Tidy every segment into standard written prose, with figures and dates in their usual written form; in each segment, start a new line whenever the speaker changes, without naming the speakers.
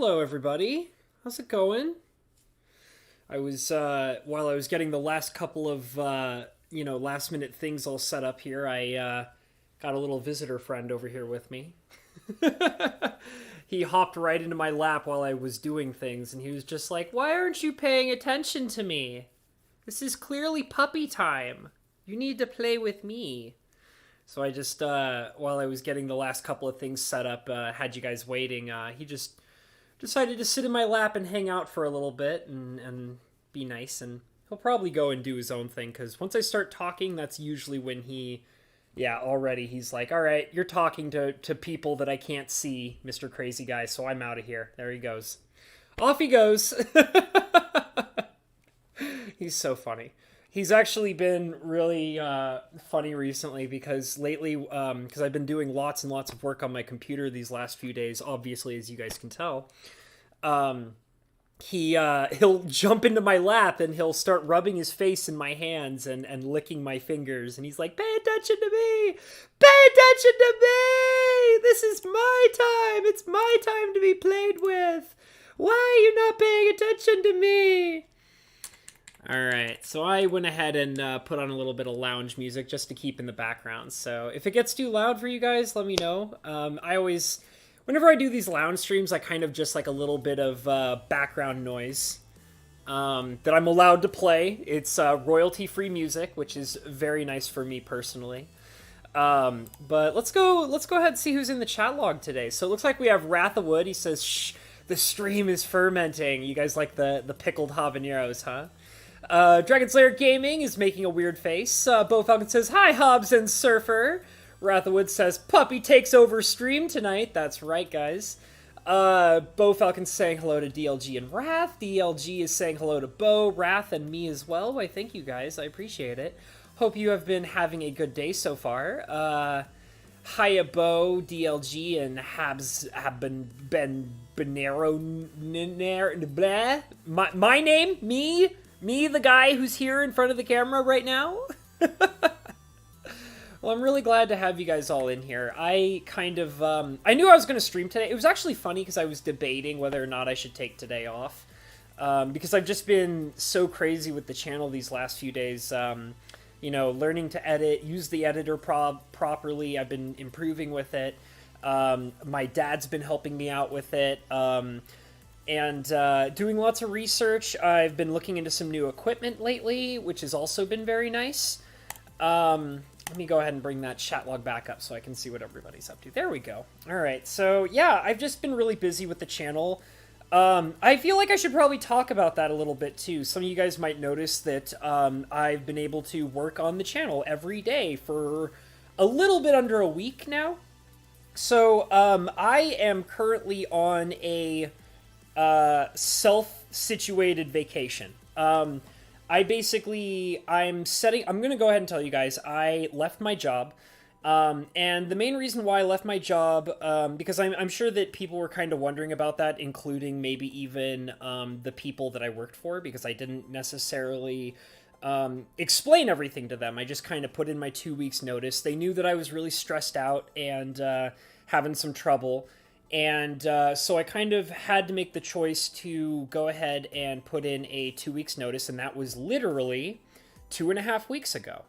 Hello, everybody. How's it going? I was while I was getting the last couple of last minute things all set up here. I got a little visitor friend over here with me. He hopped right into my lap while I was doing things, and he was just like, "Why aren't you paying attention to me? This is clearly puppy time. You need to play with me." So I just, while I was getting the last couple of things set up, had you guys waiting. He just decided to sit in my lap and hang out for a little bit and be nice. And he'll probably go and do his own thing, because once I start talking, that's usually when already he's like, all right, you're talking to people that I can't see, Mr. Crazy Guy, so I'm out of here. There he goes. Off he goes. He's so funny. He's actually been really funny recently because lately, because I've been doing lots and lots of work on my computer these last few days, obviously, as you guys can tell. He'll jump into my lap and he'll start rubbing his face in my hands and licking my fingers, and he's like, "Pay attention to me! Pay attention to me! This is my time! It's my time to be played with! Why are you not paying attention to me?" Alright, so I went ahead and put on a little bit of lounge music just to keep in the background. So if it gets too loud for you guys, let me know. Whenever I do these lounge streams, I kind of just like a little bit of background noise that I'm allowed to play. It's royalty-free music, which is very nice for me personally. But let's go ahead and see who's in the chat log today. So it looks like we have Wrath of Wood. He says, "Shh, the stream is fermenting." You guys like the pickled habaneros, huh? Dragon Slayer Gaming is making a weird face. Bo Falcon says, "Hi, Hobbs and Surfer." Wrathwood says, "Puppy takes over stream tonight." That's right, guys. Bo Falcon's saying hello to DLG and Wrath. DLG is saying hello to Bo, Wrath, and me as well. Why, thank you, guys. I appreciate it. Hope you have been having a good day so far. Hiya Bo, DLG, and Habs have been Benero. Blah. My name? Me, the guy who's here in front of the camera right now? Well, I'm really glad to have you guys all in here. I knew I was going to stream today. It was actually funny because I was debating whether or not I should take today off. Because I've just been so crazy with the channel these last few days. Learning to edit, use the editor properly. I've been improving with it. My dad's been helping me out with it. And doing lots of research. I've been looking into some new equipment lately, which has also been very nice. Let me go ahead and bring that chat log back up so I can see what everybody's up to. There we go. All right, so yeah, I've just been really busy with the channel. I feel like I should probably talk about that a little bit too. Some of you guys might notice that I've been able to work on the channel every day for a little bit under a week now. So I am currently on a self-situated vacation. I'm going to go ahead and tell you guys, I left my job. And the main reason why I left my job, because I'm sure that people were kind of wondering about that, including maybe even the people that I worked for, because I didn't necessarily explain everything to them. I just kind of put in my 2 weeks notice. They knew that I was really stressed out and having some trouble. And so I kind of had to make the choice to go ahead and put in a 2 weeks notice, and that was literally 2.5 weeks ago.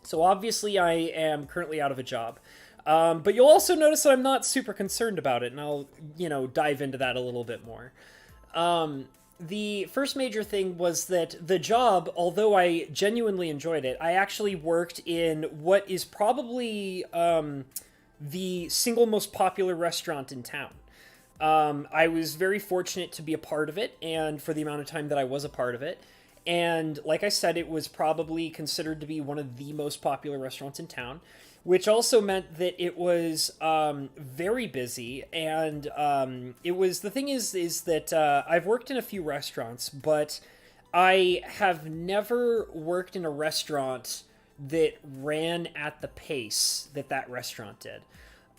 So obviously I am currently out of a job. But you'll also notice that I'm not super concerned about it, and I'll, dive into that a little bit more. The first major thing was that the job, although I genuinely enjoyed it, I actually worked in what is probably the single most popular restaurant in town. I was very fortunate to be a part of it, and for the amount of time that I was a part of it. And like I said, it was probably considered to be one of the most popular restaurants in town, which also meant that it was very busy. And the thing is that I've worked in a few restaurants, but I have never worked in a restaurant that ran at the pace that restaurant did.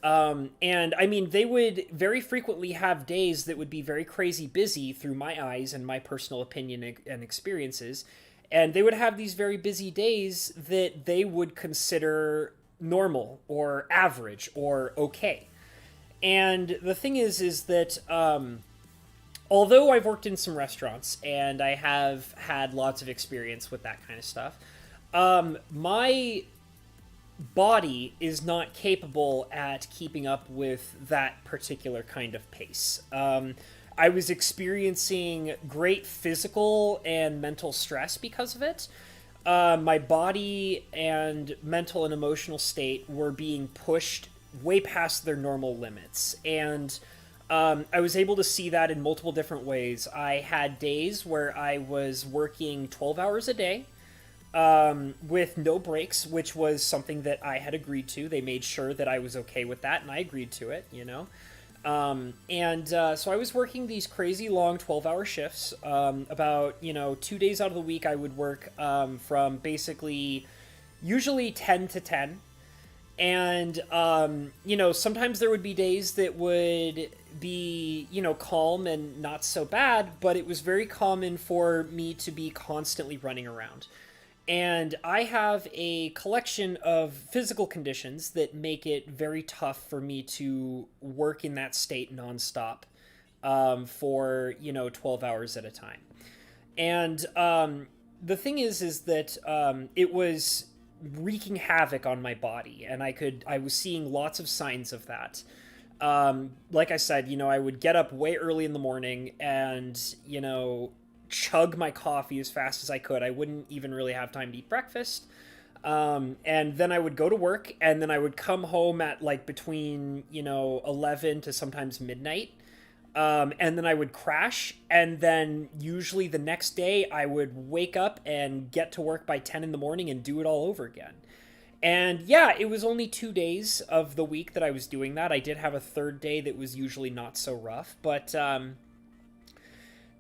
And I mean, they would very frequently have days that would be very crazy busy through my eyes and my personal opinion and experiences. And they would have these very busy days that they would consider normal or average or okay. And the thing is that although I've worked in some restaurants and I have had lots of experience with that kind of stuff, my body is not capable at keeping up with that particular kind of pace. I was experiencing great physical and mental stress because of it. My body and mental and emotional state were being pushed way past their normal limits. And I was able to see that in multiple different ways. I had days where I was working 12 hours a day with no breaks, which was something that I had agreed to. They made sure that I was okay with that, and I agreed to it, you know. So I was working these crazy long 12-hour shifts. About, 2 days out of the week, I would work from basically usually 10 to 10. And, sometimes there would be days that would be, calm and not so bad, but it was very common for me to be constantly running around. And I have a collection of physical conditions that make it very tough for me to work in that state nonstop for, 12 hours at a time. And the thing is that it was wreaking havoc on my body, and I was seeing lots of signs of that. Like I said, I would get up way early in the morning and, chug my coffee as fast as I could. I wouldn't even really have time to eat breakfast. And then I would go to work, and then I would come home at like between, 11 to sometimes midnight. And then I would crash, and then usually the next day I would wake up and get to work by 10 in the morning and do it all over again. And yeah, it was only 2 days of the week that I was doing that. I did have a third day that was usually not so rough, but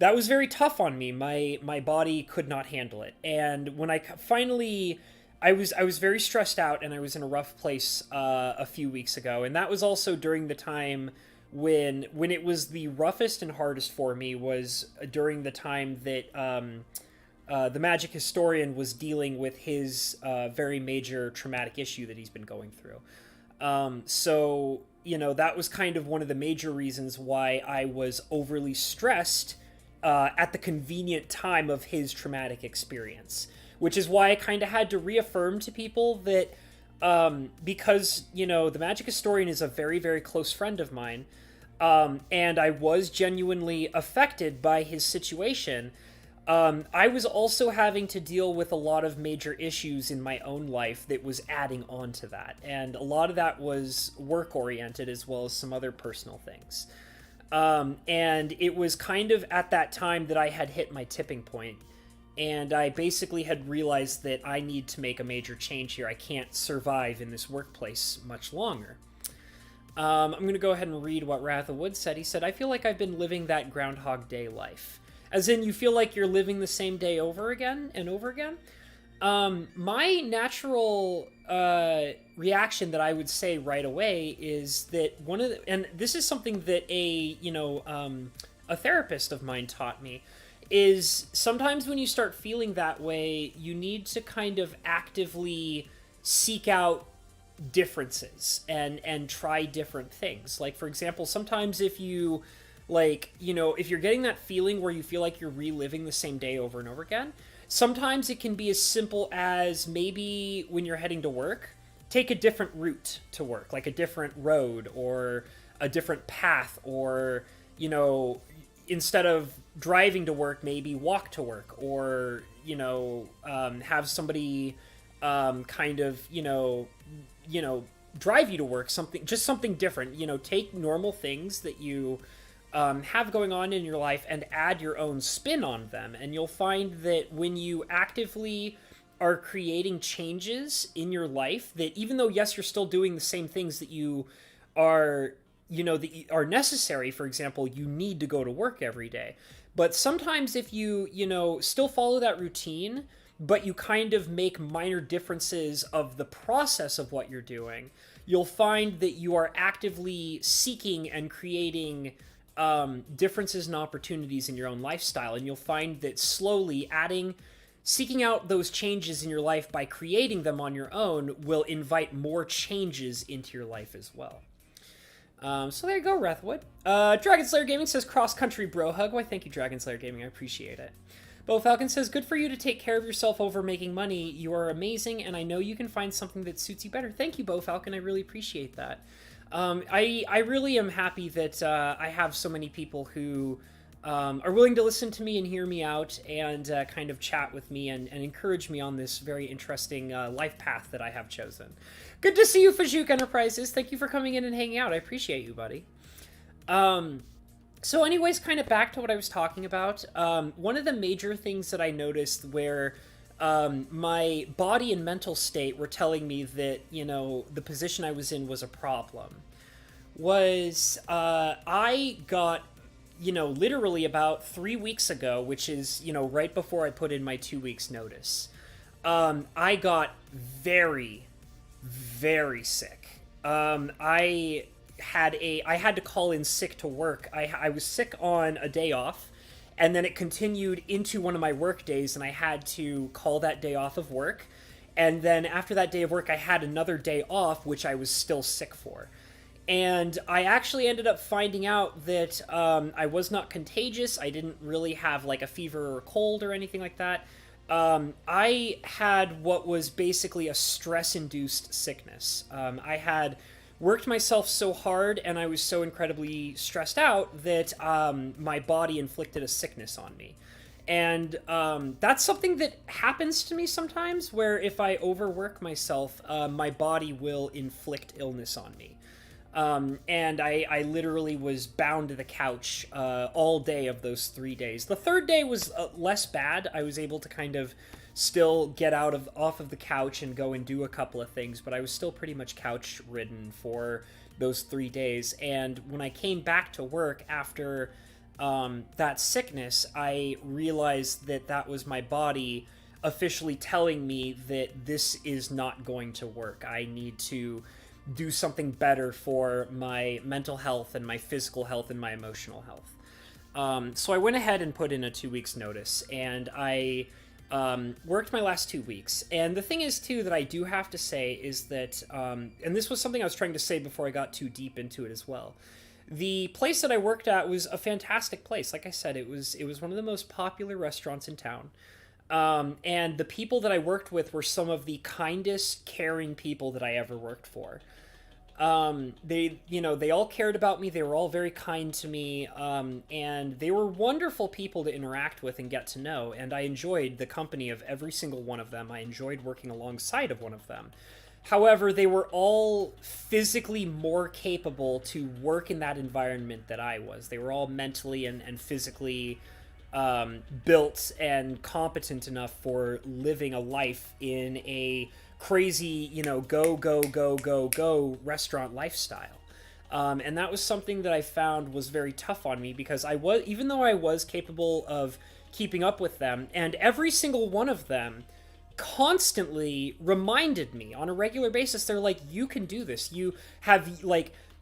that was very tough on me. My body could not handle it. And when I finally, I was very stressed out, and I was in a rough place a few weeks ago. And that was also during the time when it was the roughest and hardest for me, was during the time that the Magic Historian was dealing with his very major traumatic issue that he's been going through. So, that was kind of one of the major reasons why I was overly stressed at the convenient time of his traumatic experience, which is why I kind of had to reaffirm to people that because, the Magic Historian is a very, very close friend of mine, and I was genuinely affected by his situation, I was also having to deal with a lot of major issues in my own life that was adding on to that. And a lot of that was work-oriented, as well as some other personal things. And it was kind of at that time that I had hit my tipping point, and I basically had realized that I need to make a major change here. I can't survive in this workplace much longer. I'm going to go ahead and read what Wrath of Wood said. He said, "I feel like I've been living that Groundhog Day life." As in, you feel like you're living the same day over again and over again? My natural reaction that I would say right away is that and this is something that a therapist of mine taught me, is sometimes when you start feeling that way, you need to kind of actively seek out differences and try different things. Like, for example, sometimes if you if you're getting that feeling where you feel like you're reliving the same day over and over again, sometimes it can be as simple as maybe when you're heading to work, take a different route to work, like a different road or a different path, or, instead of driving to work, maybe walk to work, or, have somebody kind of, drive you to work, something different. Take normal things that you have going on in your life and add your own spin on them. And you'll find that when you actively are creating changes in your life, that even though, yes, you're still doing the same things that you are, that are necessary. For example, you need to go to work every day. But sometimes if you, still follow that routine, but you kind of make minor differences of the process of what you're doing, you'll find that you are actively seeking and creating differences and opportunities in your own lifestyle. And you'll find that slowly seeking out those changes in your life by creating them on your own will invite more changes into your life as well. So there you go, Rathwood. Dragon Slayer Gaming says cross-country bro hug. Why, thank you, Dragon Slayer Gaming. I appreciate it. Bo Falcon says, good for you to take care of yourself over making money. You are amazing, and I know you can find something that suits you better. Thank you, Bo Falcon. I really appreciate that. I really am happy that I have so many people who are willing to listen to me and hear me out and kind of chat with me and encourage me on this very interesting life path that I have chosen. Good to see you, Fajuk Enterprises. Thank you for coming in and hanging out. I appreciate you, buddy. So anyways, kind of back to what I was talking about. One of the major things that I noticed where my body and mental state were telling me that, you know, the position I was in was a problem was I got, you know, literally about 3 weeks ago, which is, you know, right before I put in my 2 weeks notice, I got very, very sick. I had to call in sick to work. I was sick on a day off, and then it continued into one of my work days, and I had to call that day off of work. And then after that day of work, I had another day off, which I was still sick for. And I actually ended up finding out that I was not contagious. I didn't really have like a fever or a cold or anything like that. I had what was basically a stress-induced sickness. I had worked myself so hard and I was so incredibly stressed out that my body inflicted a sickness on me. And that's something that happens to me sometimes, where if I overwork myself, my body will inflict illness on me. And I literally was bound to the couch all day of those 3 days. The third day was less bad. I was able to kind of still get off of the couch and go and do a couple of things, but I was still pretty much couch ridden for those 3 days. And when I came back to work after that sickness, I realized that that was my body officially telling me that this is not going to work. I need to do something better for my mental health and my physical health and my emotional health. So I went ahead and put in a 2 weeks notice, and I worked my last 2 weeks. And the thing is, too, that I do have to say is that, and this was something I was trying to say before I got too deep into it as well. The place that I worked at was a fantastic place. Like I said, it was one of the most popular restaurants in town. And the people that I worked with were some of the kindest, caring people that I ever worked for. They all cared about me. They were all very kind to me. And they were wonderful people to interact with and get to know. And I enjoyed the company of every single one of them. I enjoyed working alongside of one of them. However, they were all physically more capable to work in that environment than I was. They were all mentally and physically built and competent enough for living a life in a crazy, go restaurant lifestyle. And that was something that I found was very tough on me, because even though I was capable of keeping up with them, and every single one of them constantly reminded me on a regular basis, they're like, you can do this. You have,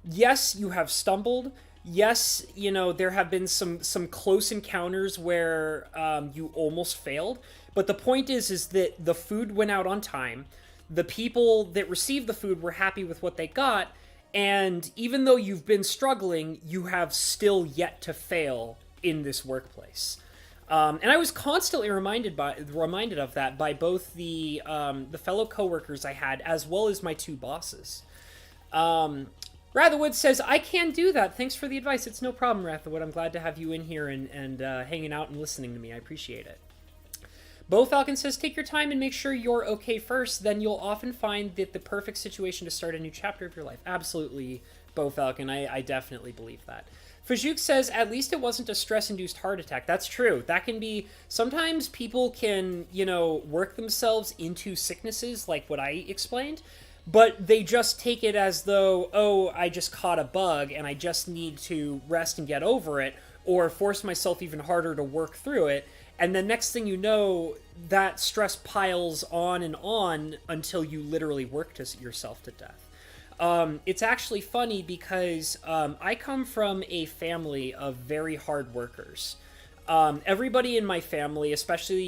yes, you have stumbled. Yes, there have been some close encounters where you almost failed. But the point is that the food went out on time. The people that received the food were happy with what they got. And even though you've been struggling, you have still yet to fail in this workplace. And I was constantly reminded of that by both the fellow coworkers I had, as well as my two bosses. Ratherwood says, I can do that. Thanks for the advice. It's no problem, Ratherwood. I'm glad to have you in here and hanging out and listening to me. I appreciate it. Bo Falcon says, take your time and make sure you're okay first. Then you'll often find that the perfect situation to start a new chapter of your life. Absolutely, Bo Falcon. I definitely believe that. Fajuk says, at least it wasn't a stress-induced heart attack. That's true. That can be... Sometimes people can, work themselves into sicknesses like what I explained, but they just take it as though, oh, I just caught a bug and I just need to rest and get over it, or force myself even harder to work through it. And then next thing you know, that stress piles on and on until you literally work yourself to death. It's actually funny because I come from a family of very hard workers. Everybody in my family,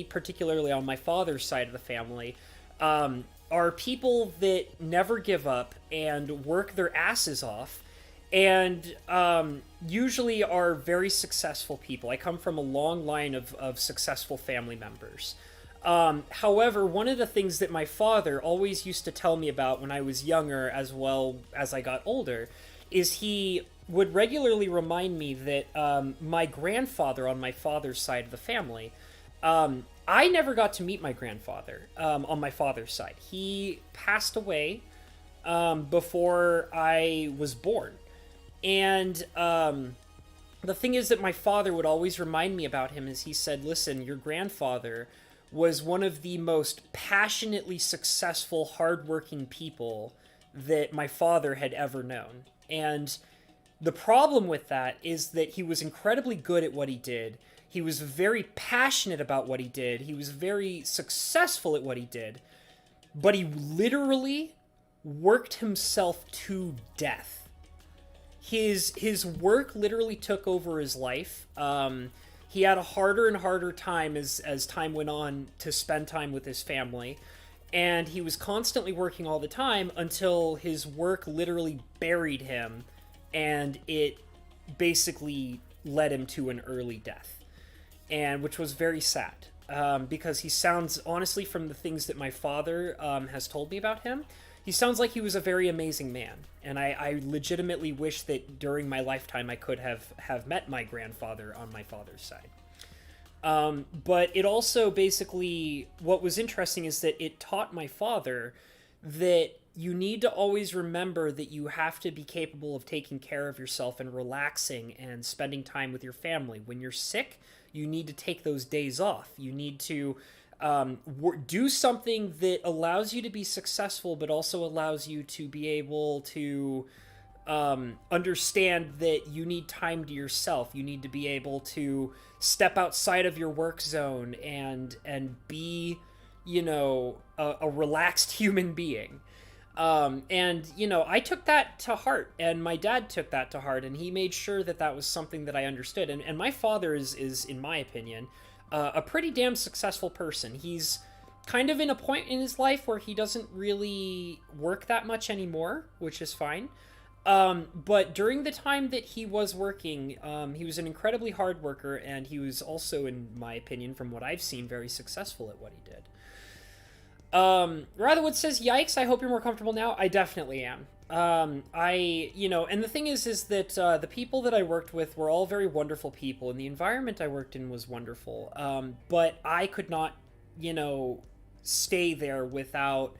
particularly on my father's side of the family, are people that never give up and work their asses off. and usually are very successful people. I come from a long line of successful family members. However, one of the things that my father always used to tell me about when I was younger, as well as I got older, is he would regularly remind me that my grandfather on my father's side of the family, I never got to meet my grandfather on my father's side. He passed away before I was born. And the thing is that my father would always remind me about him is he said, listen, your grandfather was one of the most passionately successful, hardworking people that my father had ever known. And the problem with that is that he was incredibly good at what he did. He was very passionate about what he did. He was very successful at what he did. But he literally worked himself to death. His work literally took over his life. He had a harder and harder time as time went on to spend time with his family. And he was constantly working all the time until his work literally buried him. And it basically led him to an early death. And which was very sad. Because he sounds, honestly, from the things that my father has told me about him, he sounds like he was a very amazing man. And I legitimately wish that during my lifetime I could have met my grandfather on my father's side. But it also basically, what was interesting is that it taught my father that you need to always remember that you have to be capable of taking care of yourself and relaxing and spending time with your family. When you're sick, you need to take those days off. You need to do something that allows you to be successful, but also allows you to be able to understand that you need time to yourself. You need to be able to step outside of your work zone and be, a relaxed human being. And I took that to heart, and my dad took that to heart, and he made sure that that was something that I understood. And my father is, in my opinion, a pretty damn successful person. He's kind of in a point in his life where he doesn't really work that much anymore, which is fine. But during the time that he was working, he was an incredibly hard worker, and he was also, in my opinion, from what I've seen, very successful at what he did. Ratherwood says, yikes, I hope you're more comfortable now. I definitely am. And the thing is that, the people that I worked with were all very wonderful people, and the environment I worked in was wonderful. But I could not, stay there without,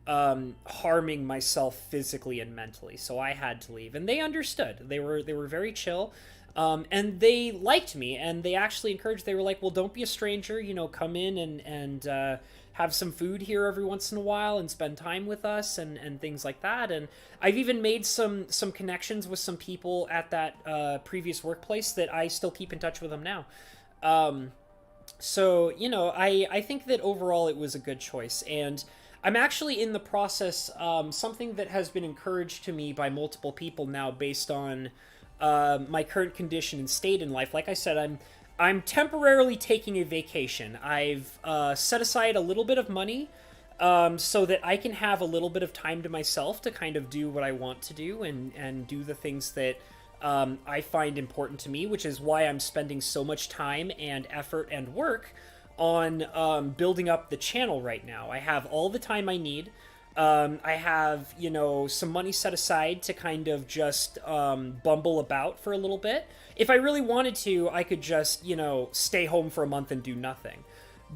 harming myself physically and mentally. So I had to leave, and they understood. They were very chill. And they liked me, and they actually encouraged, they were like, well, don't be a stranger, come in and have some food here every once in a while and spend time with us and things like that. And I've even made some connections with some people at that previous workplace that I still keep in touch with them now. So, I think that overall it was a good choice. And I'm actually in the process, something that has been encouraged to me by multiple people now based on my current condition and state in life. Like I said, I'm temporarily taking a vacation. I've set aside a little bit of money so that I can have a little bit of time to myself to kind of do what I want to do and do the things that I find important to me, which is why I'm spending so much time and effort and work on building up the channel right now. I have all the time I need. I have, some money set aside to kind of just bumble about for a little bit. If I really wanted to, I could just, stay home for a month and do nothing.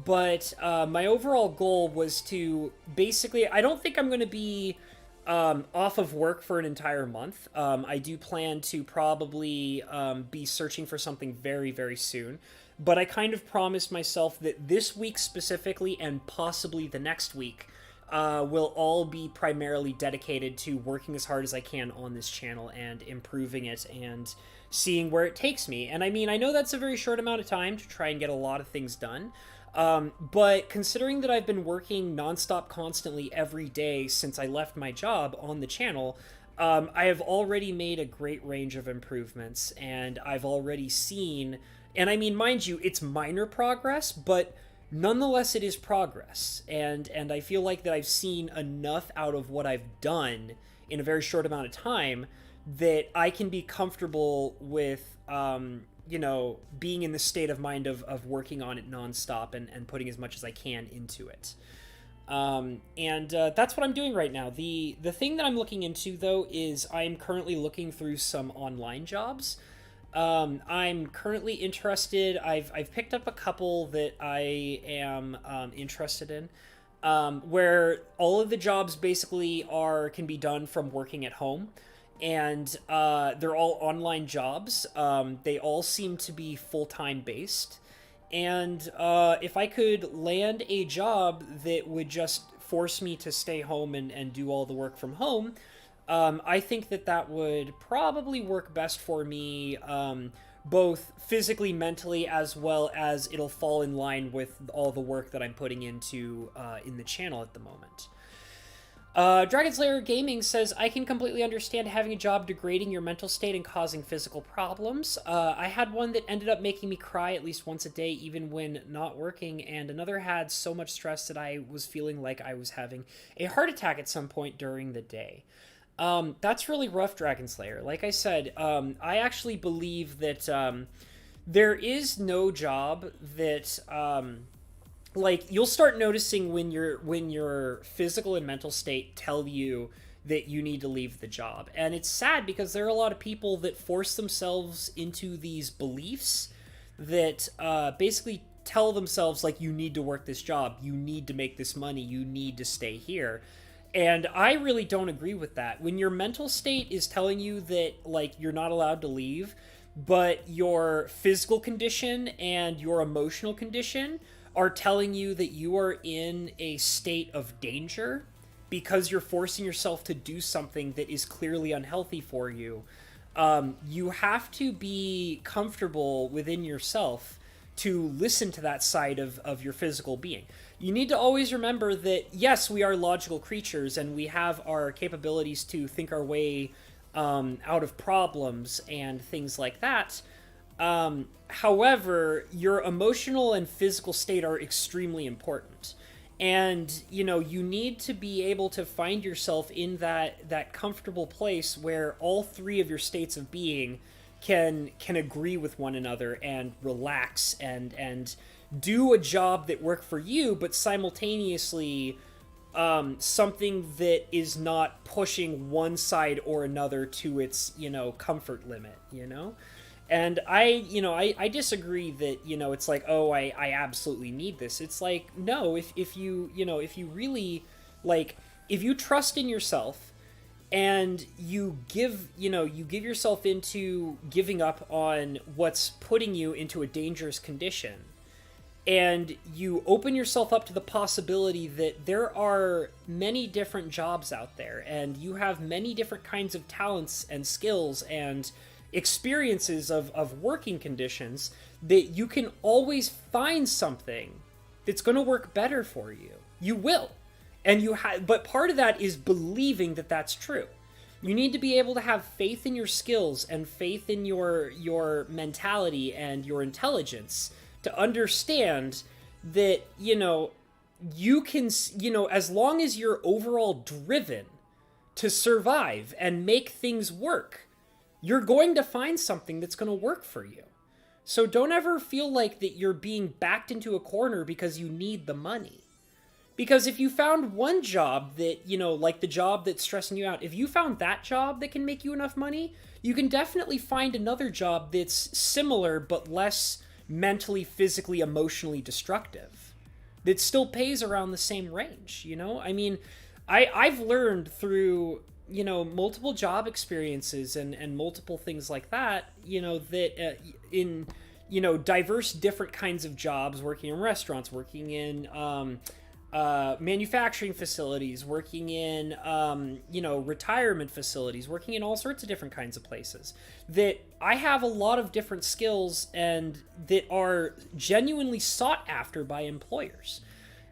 But my overall goal was to basically, I don't think I'm going to be off of work for an entire month. I do plan to probably be searching for something very, very soon. But I kind of promised myself that this week specifically and possibly the next week will all be primarily dedicated to working as hard as I can on this channel and improving it and seeing where it takes me. And I mean, I know that's a very short amount of time to try and get a lot of things done. But considering that I've been working nonstop constantly every day since I left my job on the channel, I have already made a great range of improvements, and I've already seen, and I mean, mind you, it's minor progress, but nonetheless, it is progress, and I feel like that I've seen enough out of what I've done in a very short amount of time that I can be comfortable with, being in the state of mind of working on it nonstop and putting as much as I can into it. That's what I'm doing right now. The thing that I'm looking into, though, is I'm currently looking through some online jobs. I'm currently interested. I've picked up a couple that I am interested in, where all of the jobs basically can be done from working at home, and they're all online jobs. They all seem to be full-time based. And if I could land a job that would just force me to stay home and do all the work from home, I think that would probably work best for me, both physically, mentally, as well as it'll fall in line with all the work that I'm putting into in the channel at the moment. Dragon Slayer Gaming says, I can completely understand having a job degrading your mental state and causing physical problems. I had one that ended up making me cry at least once a day, even when not working, and another had so much stress that I was feeling like I was having a heart attack at some point during the day. That's really rough, Dragon Slayer. Like I said, I actually believe that there is no job that... you'll start noticing when your physical and mental state tell you that you need to leave the job. And it's sad because there are a lot of people that force themselves into these beliefs that basically tell themselves, like, you need to work this job, you need to make this money, you need to stay here. And I really don't agree with that. When your mental state is telling you that, like, you're not allowed to leave, but your physical condition and your emotional condition are telling you that you are in a state of danger because you're forcing yourself to do something that is clearly unhealthy for you, you have to be comfortable within yourself to listen to that side of your physical being. You need to always remember that, yes, we are logical creatures and we have our capabilities to think our way out of problems and things like that. However, your emotional and physical state are extremely important. And, you need to be able to find yourself in that comfortable place where all three of your states of being can agree with one another and relax and do a job that works for you, but simultaneously something that is not pushing one side or another to its, comfort limit, And I disagree that, it's like, oh, I absolutely need this. It's like, no, if you really, like, if you trust in yourself and you give yourself into giving up on what's putting you into a dangerous condition, and you open yourself up to the possibility that there are many different jobs out there, and you have many different kinds of talents and skills and experiences of working conditions, that you can always find something that's going to work better for you. You will. And but part of that is believing that that's true. You need to be able to have faith in your skills and faith in your mentality and your intelligence to understand that, you can, as long as you're overall driven to survive and make things work, you're going to find something that's going to work for you. So don't ever feel like that you're being backed into a corner because you need the money. Because if you found one job that, like the job that's stressing you out, if you found that job that can make you enough money, you can definitely find another job that's similar but less mentally, physically, emotionally destructive, that still pays around the same range, I mean, I've learned through, multiple job experiences and multiple things like that, that in, diverse different kinds of jobs, working in restaurants, working in manufacturing facilities, working in, retirement facilities, working in all sorts of different kinds of places, that I have a lot of different skills and that are genuinely sought after by employers.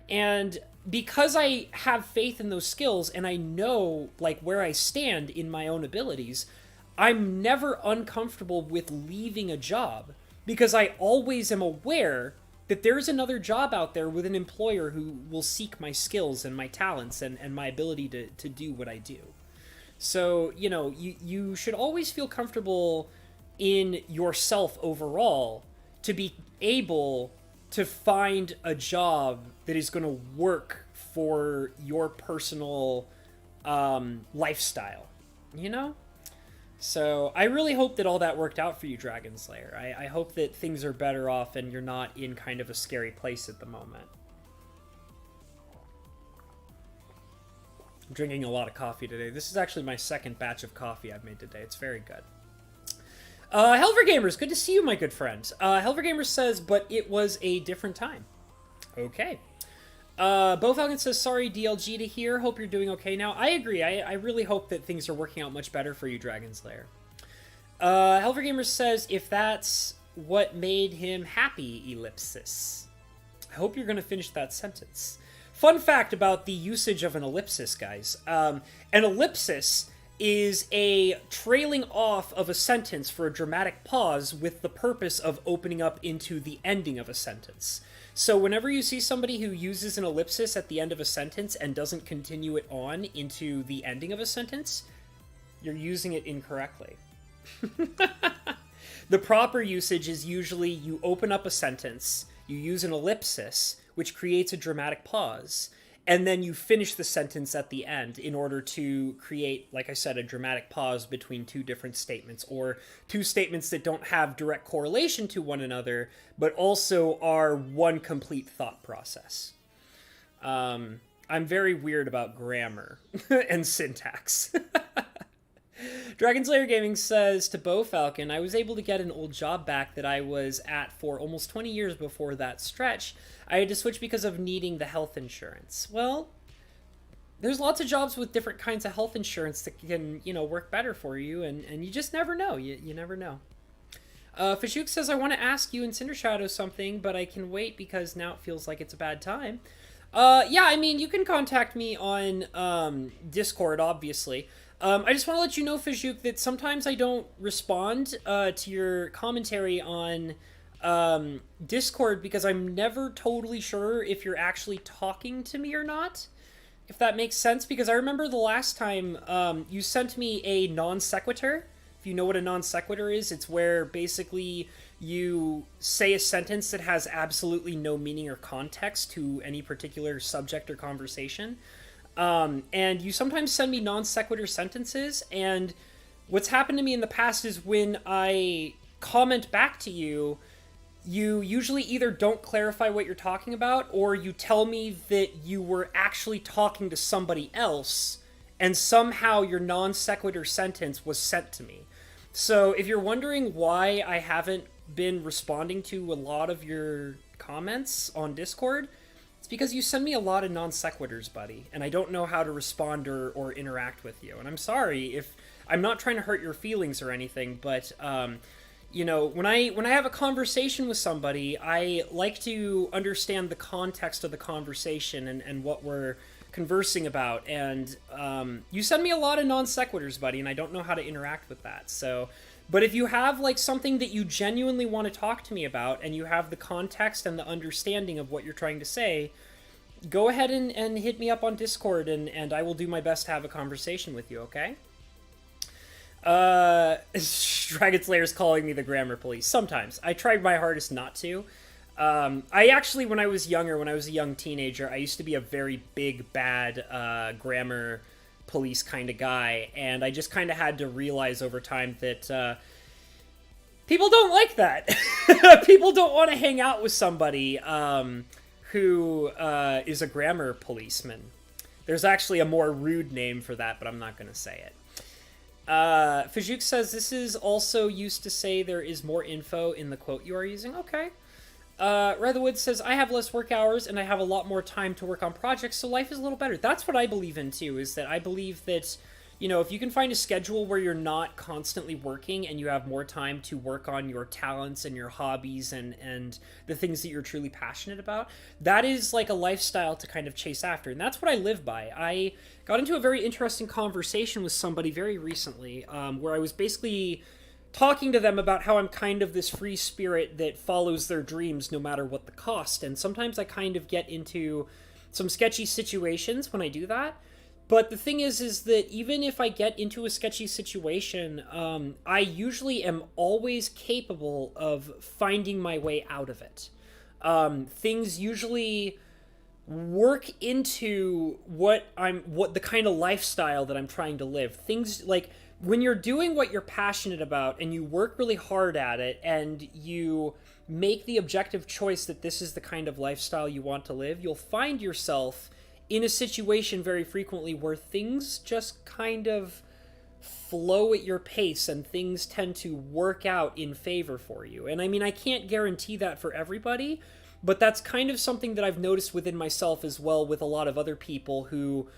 And because I have faith in those skills and I know, like, where I stand in my own abilities, I'm never uncomfortable with leaving a job because I always am aware that there's another job out there with an employer who will seek my skills and my talents and my ability to do what I do. So, you should always feel comfortable in yourself overall to be able to find a job that is going to work for your personal lifestyle, you know? So I really hope that all that worked out for you, Dragon Slayer. I hope that things are better off and you're not in kind of a scary place at the moment. I'm drinking a lot of coffee today. This is actually my second batch of coffee I've made today. It's very good. Helver Gamers, good to see you, my good friend. Helver Gamers says, but it was a different time. Okay. Bo Falcon says, sorry, DLG to hear. Hope you're doing okay now. I agree. I really hope that things are working out much better for you, Dragon Slayer. Helver Gamers says, if that's what made him happy, ellipsis. I hope you're going to finish that sentence. Fun fact about the usage of an ellipsis, guys. An ellipsis is a trailing off of a sentence for a dramatic pause with the purpose of opening up into the ending of a sentence. So whenever you see somebody who uses an ellipsis at the end of a sentence and doesn't continue it on into the ending of a sentence, you're using it incorrectly. The proper usage is usually you open up a sentence, you use an ellipsis, which creates a dramatic pause, and then you finish the sentence at the end in order to create, like I said, a dramatic pause between two different statements, or two statements that don't have direct correlation to one another, but also are one complete thought process. I'm very weird about grammar and syntax. Dragon Slayer Gaming says to Bo Falcon, I was able to get an old job back that I was at for almost 20 years before that stretch. I had to switch because of needing the health insurance. Well, there's lots of jobs with different kinds of health insurance that can, work better for you, and you just never know. You never know. Fashuk says, I want to ask you in Cinder Shadow something, but I can wait because now it feels like it's a bad time. Yeah, I mean, you can contact me on Discord, obviously. I just want to let you know, Fashuk, that sometimes I don't respond to your commentary on Discord because I'm never totally sure if you're actually talking to me or not, if that makes sense. Because I remember the last time you sent me a non sequitur. If you know what a non sequitur is, it's where basically you say a sentence that has absolutely no meaning or context to any particular subject or conversation. And you sometimes send me non sequitur sentences, and what's happened to me in the past is when I comment back to you, you usually either don't clarify what you're talking about, or you tell me that you were actually talking to somebody else, and somehow your non sequitur sentence was sent to me. So if you're wondering why I haven't been responding to a lot of your comments on Discord, it's because you send me a lot of non sequiturs, buddy, and I don't know how to respond or interact with you. And I'm sorry if I'm not trying to hurt your feelings or anything, but when I have a conversation with somebody, I like to understand the context of the conversation and what we're conversing about. And you send me a lot of non sequiturs, buddy, and I don't know how to interact with that. So, but if you have like something that you genuinely want to talk to me about, and you have the context and the understanding of what you're trying to say, go ahead and hit me up on Discord, and I will do my best to have a conversation with you, okay? Dragon Slayer's calling me the grammar police. Sometimes. I tried my hardest not to. I actually, when I was a young teenager, I used to be a very big, bad grammar police kind of guy, and I just kind of had to realize over time that people don't like that. People don't want to hang out with somebody who is a grammar policeman. There's actually a more rude name for that, but I'm not going to say it. Fajuk says, this is also used to say there is more info in the quote you are using. Okay. Ratherwood says, I have less work hours and I have a lot more time to work on projects, so life is a little better. That's what I believe in, too, is that I believe that, if you can find a schedule where you're not constantly working and you have more time to work on your talents and your hobbies and the things that you're truly passionate about, that is like a lifestyle to kind of chase after. And that's what I live by. I got into a very interesting conversation with somebody very recently where I was basically talking to them about how I'm kind of this free spirit that follows their dreams no matter what the cost. And sometimes I kind of get into some sketchy situations when I do that. But the thing is that even if I get into a sketchy situation, I usually am always capable of finding my way out of it. Things usually work into what the kind of lifestyle that I'm trying to live. Things like when you're doing what you're passionate about and you work really hard at it and you make the objective choice that this is the kind of lifestyle you want to live, you'll find yourself in a situation very frequently where things just kind of flow at your pace and things tend to work out in favor for you. And I mean, I can't guarantee that for everybody, but that's kind of something that I've noticed within myself as well with a lot of other people who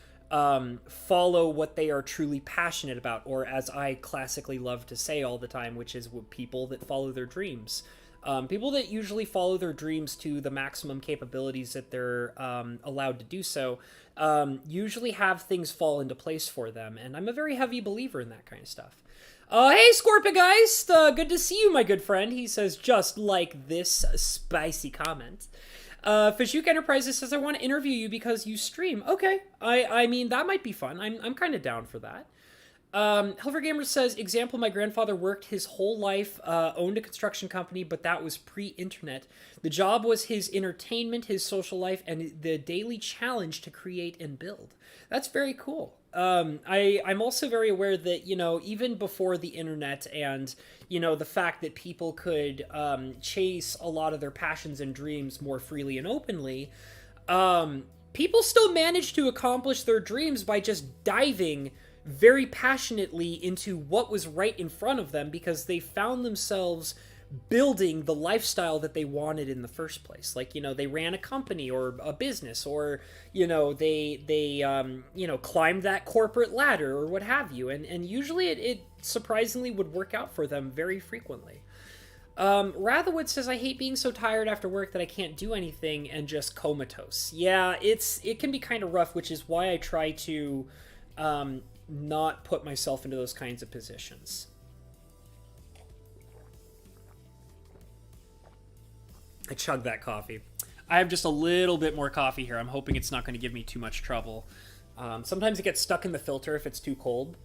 follow what they are truly passionate about, or as I classically love to say all the time, which is people that follow their dreams. People that usually follow their dreams to the maximum capabilities that they're allowed to do so usually have things fall into place for them, and I'm a very heavy believer in that kind of stuff. Hey, Scorpigeist! Good to see you, my good friend. He says, just like this spicy comment. Fishuk Enterprises says, I want to interview you because you stream. Okay, I mean, that might be fun. I'm kind of down for that. Helver Gamer says, example, my grandfather worked his whole life, owned a construction company, but that was pre-internet. The job was his entertainment, his social life, and the daily challenge to create and build. That's very cool. I'm also very aware that, you know, even before the internet and, you know, the fact that people could chase a lot of their passions and dreams more freely and openly, people still managed to accomplish their dreams by just diving very passionately into what was right in front of them because they found themselves building the lifestyle that they wanted in the first place. Like, you know, they ran a company or a business, or, you know, they you know, climbed that corporate ladder or what have you. And usually it surprisingly would work out for them very frequently. Ratherwood says, I hate being so tired after work that I can't do anything and just comatose. Yeah, it can be kind of rough, which is why I try to not put myself into those kinds of positions. I chugged that coffee. I have just a little bit more coffee here. I'm hoping it's not going to give me too much trouble. Sometimes it gets stuck in the filter if it's too cold.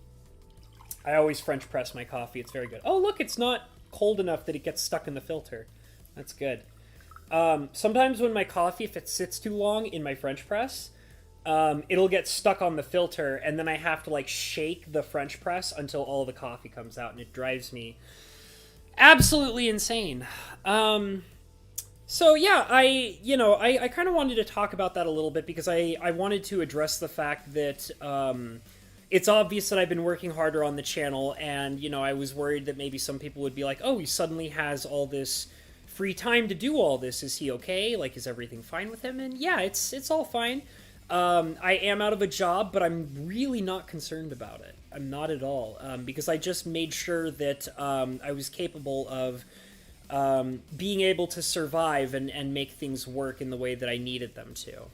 I always French press my coffee. It's very good. Oh, look, it's not cold enough that it gets stuck in the filter. That's good. Sometimes when my coffee, if it sits too long in my French press, it'll get stuck on the filter, and then I have to, like, shake the French press until all the coffee comes out, and it drives me absolutely insane. So yeah, I kind of wanted to talk about that a little bit because I wanted to address the fact that it's obvious that I've been working harder on the channel, and, you know, I was worried that maybe some people would be like, oh, he suddenly has all this free time to do all this. Is he okay? Like, is everything fine with him? And yeah, it's all fine. I am out of a job, but I'm really not concerned about it. I'm not at all, because I just made sure that I was capable of being able to survive and make things work in the way that I needed them to.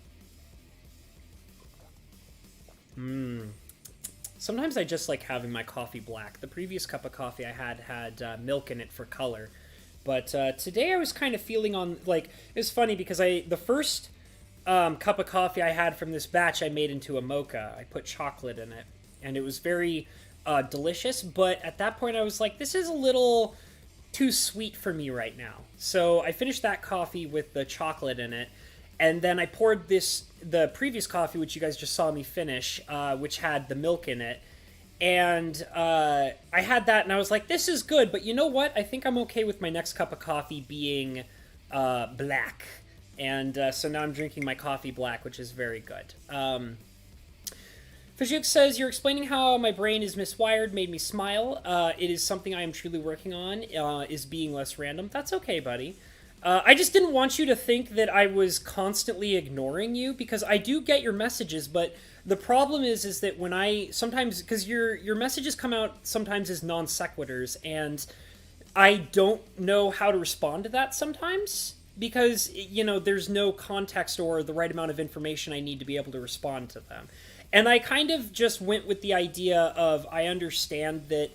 Sometimes I just like having my coffee black. The previous cup of coffee I had milk in it for color. But today I was kind of feeling on, like, it's funny because the first cup of coffee I had from this batch I made into a mocha. I put chocolate in it, and it was very delicious, but at that point I was like, this is a little too sweet for me right now. So I finished that coffee with the chocolate in it, and then I poured the previous coffee, which you guys just saw me finish, which had the milk in it, and I had that, and I was like, this is good, but you know what? I think I'm okay with my next cup of coffee being black. And so now I'm drinking my coffee black, which is very good. Fajuk says, you're explaining how my brain is miswired, made me smile. It is something I am truly working on, is being less random. That's okay, buddy. I just didn't want you to think that I was constantly ignoring you, because I do get your messages, but the problem is that when sometimes, because your messages come out sometimes as non sequiturs, and I don't know how to respond to that sometimes, because, you know, there's no context or the right amount of information I need to be able to respond to them. And I kind of just went with the idea of, I understand that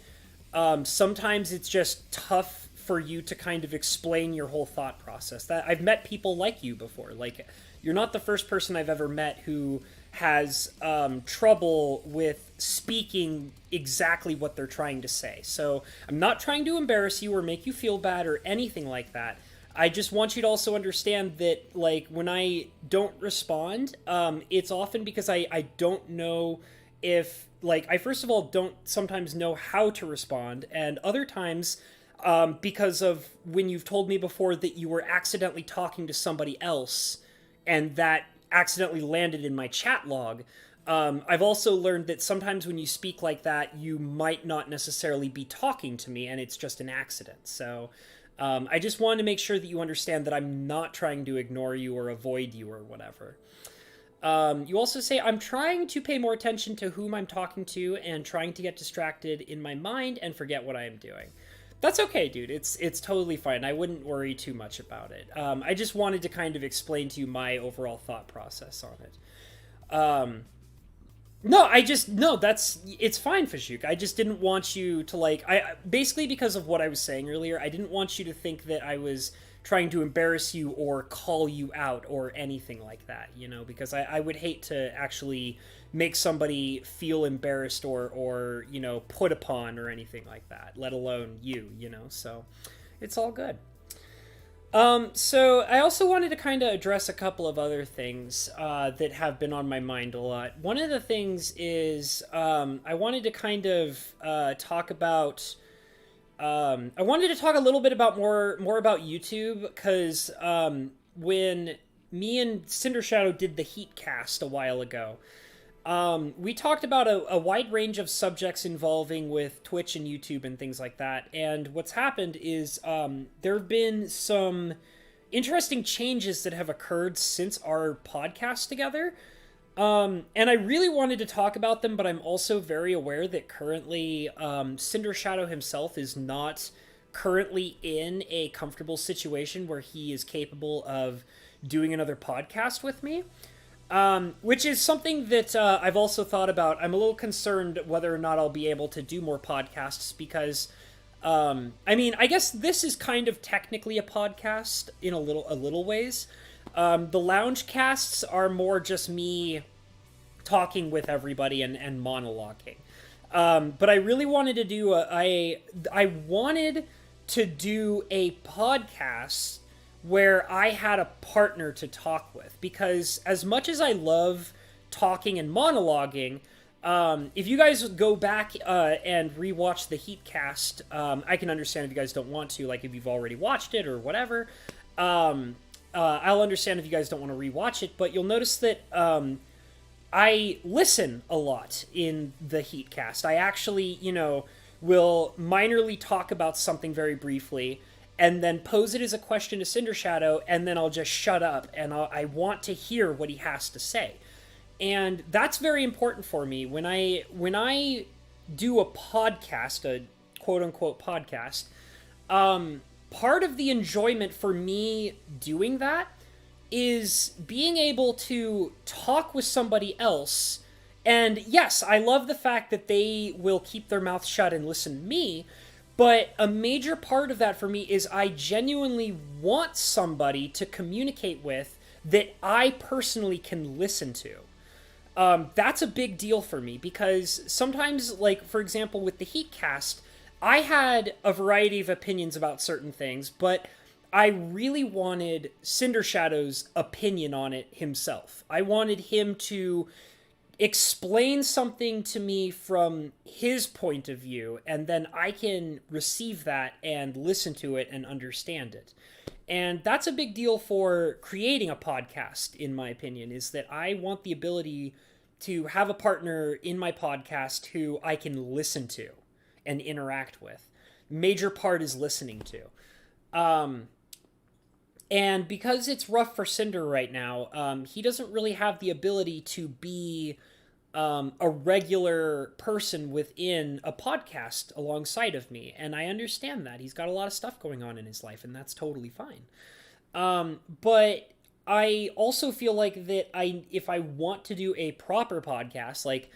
sometimes it's just tough for you to kind of explain your whole thought process. That I've met people like you before. Like, you're not the first person I've ever met who has trouble with speaking exactly what they're trying to say. So I'm not trying to embarrass you or make you feel bad or anything like that. I just want you to also understand that, like, when I don't respond, it's often because I don't know if, like, I first of all don't sometimes know how to respond, and other times because of when you've told me before that you were accidentally talking to somebody else and that accidentally landed in my chat log. I've also learned that sometimes when you speak like that, you might not necessarily be talking to me and it's just an accident. So I just wanted to make sure that you understand that I'm not trying to ignore you or avoid you or whatever. You also say, I'm trying to pay more attention to whom I'm talking to and trying to get distracted in my mind and forget what I am doing. That's okay, dude. It's totally fine. I wouldn't worry too much about it. I just wanted to kind of explain to you my overall thought process on it. It's fine, Fashuk. I just didn't want you to, like, basically because of what I was saying earlier, I didn't want you to think that I was trying to embarrass you or call you out or anything like that, you know, because I would hate to actually make somebody feel embarrassed or, you know, put upon or anything like that, let alone you know, so it's all good. So I also wanted to kind of address a couple of other things that have been on my mind a lot. One of the things is I wanted to kind of talk about I wanted to talk a little bit about more about YouTube, because when me and Cinder Shadow did the Heat cast a while ago, we talked about a wide range of subjects involving with Twitch and YouTube and things like that. And what's happened is there have been some interesting changes that have occurred since our podcast together. And I really wanted to talk about them, but I'm also very aware that currently Cinder Shadow himself is not currently in a comfortable situation where he is capable of doing another podcast with me. Which is something that I've also thought about. I'm a little concerned whether or not I'll be able to do more podcasts because, I mean, I guess this is kind of technically a podcast in a little ways. The lounge casts are more just me talking with everybody and monologuing. But I really wanted to do I wanted to do a podcast where I had a partner to talk with, because as much as I love talking and monologuing, if you guys go back and rewatch the Heat cast, I can understand if you guys don't want to, like if you've already watched it or whatever. I'll understand if you guys don't want to rewatch it, but you'll notice that I listen a lot in the Heat cast. I actually, you know, will minorly talk about something very briefly, and then pose it as a question to Cinder Shadow, and then I'll just shut up, and I want to hear what he has to say. And that's very important for me. When I do a podcast, a quote-unquote podcast, part of the enjoyment for me doing that is being able to talk with somebody else. And yes, I love the fact that they will keep their mouth shut and listen to me, but a major part of that for me is I genuinely want somebody to communicate with that I personally can listen to. That's a big deal for me, because sometimes, like, for example, with the Heat cast, I had a variety of opinions about certain things, but I really wanted Cinder Shadow's opinion on it himself. I wanted him to explain something to me from his point of view, and then I can receive that and listen to it and understand it. And that's a big deal for creating a podcast, in my opinion, is that I want the ability to have a partner in my podcast who I can listen to and interact with. Major part is listening to. And because it's rough for Cinder right now, he doesn't really have the ability to be a regular person within a podcast alongside of me. And I understand that. He's got a lot of stuff going on in his life, and that's totally fine. But I also feel like that if I want to do a proper podcast, like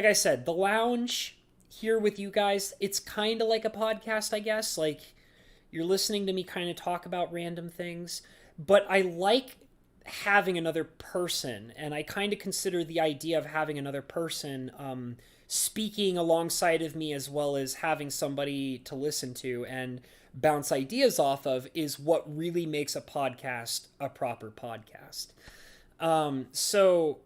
I said, the lounge here with you guys, it's kind of like a podcast, I guess. Like, You're listening to me kind of talk about random things, but I like having another person, and I kind of consider the idea of having another person speaking alongside of me, as well as having somebody to listen to and bounce ideas off of, is what really makes a podcast a proper podcast. So,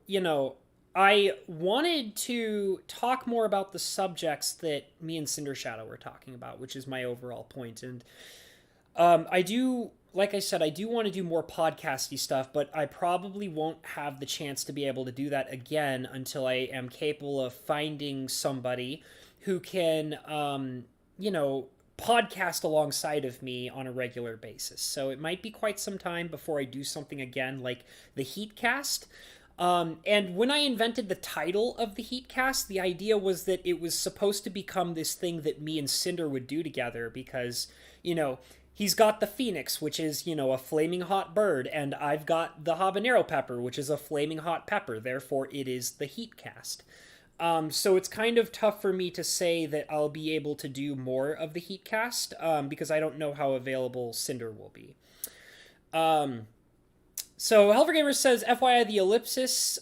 I wanted to talk more about the subjects that me and Cinder Shadow were talking about, which is my overall point. And like I said, I do want to do more podcasty stuff, but I probably won't have the chance to be able to do that again until I am capable of finding somebody who can, podcast alongside of me on a regular basis. So it might be quite some time before I do something again like the Heatcast. And when I invented the title of the Heatcast, the idea was that it was supposed to become this thing that me and Cinder would do together because, he's got the Phoenix, which is, a flaming hot bird, and I've got the habanero pepper, which is a flaming hot pepper. Therefore, it is the Heatcast. So it's kind of tough for me to say that I'll be able to do more of the Heatcast, because I don't know how available Cinder will be. So Helver Gamer says, FYI, the ellipsis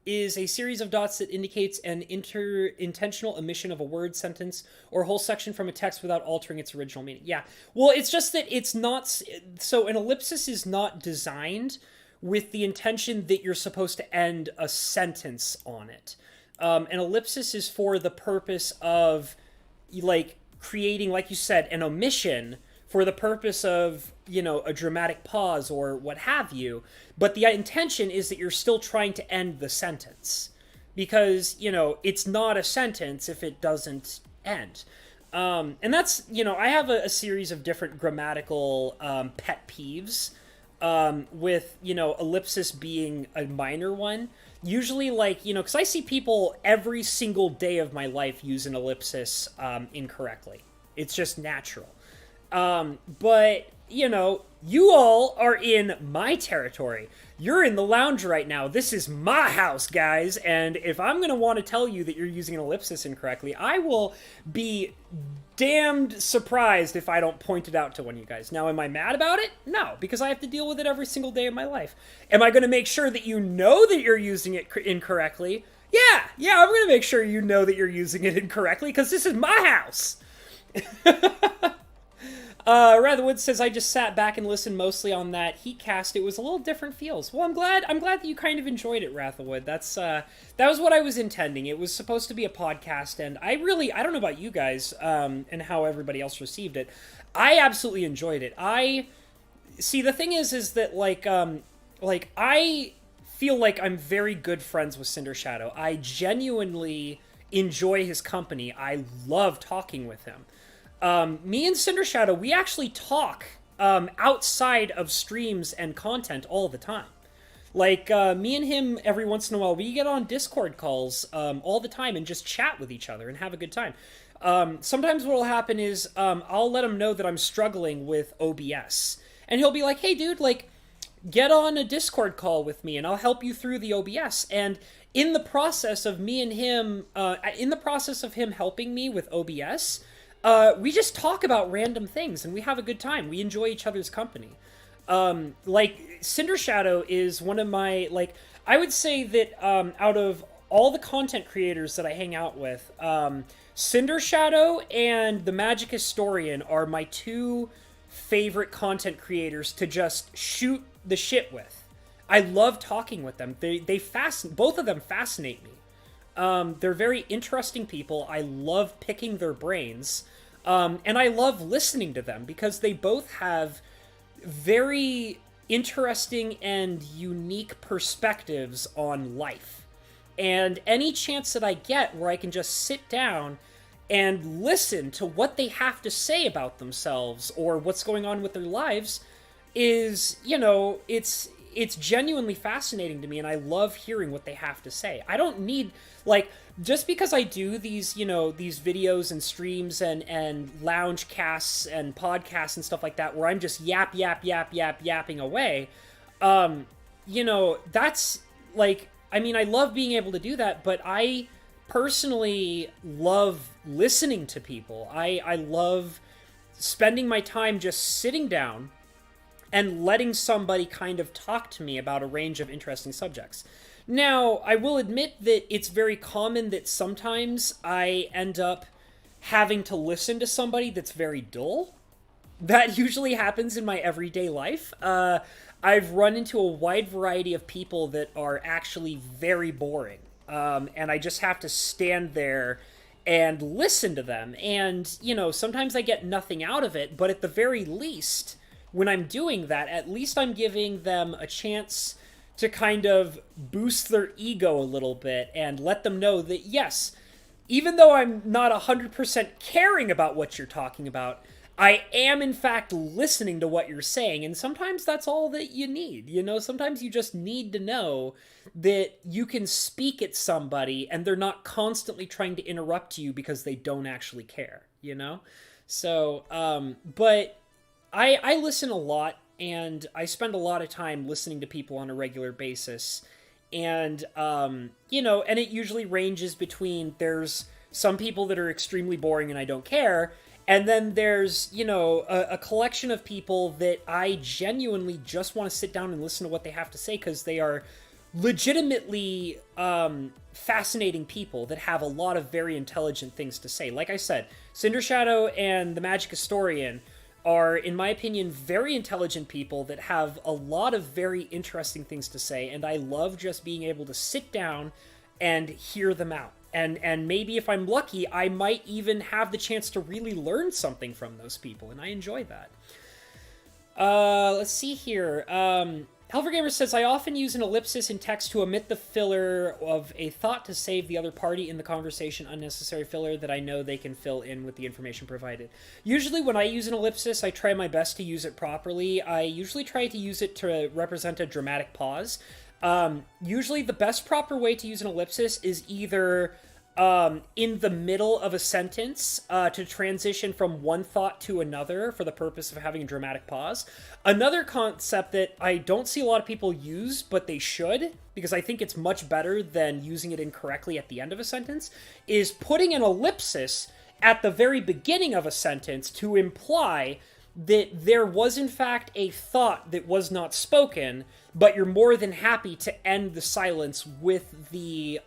is a series of dots that indicates an intentional omission of a word, sentence, or whole section from a text without altering its original meaning. Yeah, well, it's just that it's not... So an ellipsis is not designed with the intention that you're supposed to end a sentence on it. An ellipsis is for the purpose of, creating, like you said, an omission for the purpose of, a dramatic pause or what have you. But the intention is that you're still trying to end the sentence. Because, it's not a sentence if it doesn't end. And that's, I have a series of different grammatical pet peeves, with, ellipsis being a minor one. Usually, because I see people every single day of my life use an ellipsis incorrectly. It's just natural. But, you all are in my territory. You're in the lounge right now. This is my house, guys. And if I'm going to want to tell you that you're using an ellipsis incorrectly, I will be damned surprised if I don't point it out to one of you guys. Now, am I mad about it? No, because I have to deal with it every single day of my life. Am I going to make sure that you know that you're using it incorrectly? Yeah, I'm going to make sure you know that you're using it incorrectly, because this is my house. Ratherwood says, I just sat back and listened mostly on that Heatcast. It was a little different feels. Well, I'm glad that you kind of enjoyed it, Ratherwood. That was what I was intending. It was supposed to be a podcast, and I don't know about you guys, and how everybody else received it. I absolutely enjoyed it. The thing is that, I feel like I'm very good friends with Cinder Shadow. I genuinely enjoy his company. I love talking with him. Me and Cinder Shadow, we actually talk outside of streams and content all the time. Me and him, every once in a while, we get on Discord calls all the time and just chat with each other and have a good time. Sometimes what will happen is I'll let him know that I'm struggling with OBS. And he'll be like, hey, dude, get on a Discord call with me and I'll help you through the OBS. And in the process of him helping me with OBS... we just talk about random things, and we have a good time. We enjoy each other's company. Cinder Shadow is one of my, I would say that out of all the content creators that I hang out with, Cinder Shadow and the Magic Historian are my two favorite content creators to just shoot the shit with. I love talking with them. Both of them fascinate me. They're very interesting people. I love picking their brains. And I love listening to them because they both have very interesting and unique perspectives on life. And any chance that I get where I can just sit down and listen to what they have to say about themselves or what's going on with their lives is, it's genuinely fascinating to me, and I love hearing what they have to say. I don't need, just because I do these, these videos and streams and lounge casts and podcasts and stuff like that, where I'm just yapping away, that's, I love being able to do that, but I personally love listening to people. I love spending my time just sitting down and letting somebody kind of talk to me about a range of interesting subjects. Now, I will admit that it's very common that sometimes I end up having to listen to somebody that's very dull. That usually happens in my everyday life. I've run into a wide variety of people that are actually very boring. And I just have to stand there and listen to them. And, you know, sometimes I get nothing out of it, but at the very least, when I'm doing that, at least I'm giving them a chance to kind of boost their ego a little bit and let them know that, yes, even though I'm not 100% caring about what you're talking about, I am in fact listening to what you're saying, and sometimes that's all that you need, you know? Sometimes you just need to know that you can speak at somebody and they're not constantly trying to interrupt you because they don't actually care, you know? So, but I listen a lot, and I spend a lot of time listening to people on a regular basis, and, you know, and it usually ranges between there's some people that are extremely boring and I don't care, and then there's, you know, a collection of people that I genuinely just want to sit down and listen to what they have to say because they are legitimately fascinating people that have a lot of very intelligent things to say. Like I said, Cinder Shadow and the Magic Historian are, in my opinion, very intelligent people that have a lot of very interesting things to say, and I love just being able to sit down and hear them out. And maybe if I'm lucky, I might even have the chance to really learn something from those people, and I enjoy that. Let's see here. Helvergamer says, I often use an ellipsis in text to omit the filler of a thought to save the other party in the conversation unnecessary filler that I know they can fill in with the information provided. Usually when I use an ellipsis, I try my best to use it properly. I usually try to use it to represent a dramatic pause. Usually the best proper way to use an ellipsis is either in the middle of a sentence to transition from one thought to another for the purpose of having a dramatic pause. Another concept that I don't see a lot of people use, but they should, because I think it's much better than using it incorrectly at the end of a sentence, is putting an ellipsis at the very beginning of a sentence to imply that there was in fact a thought that was not spoken, but you're more than happy to end the silence with the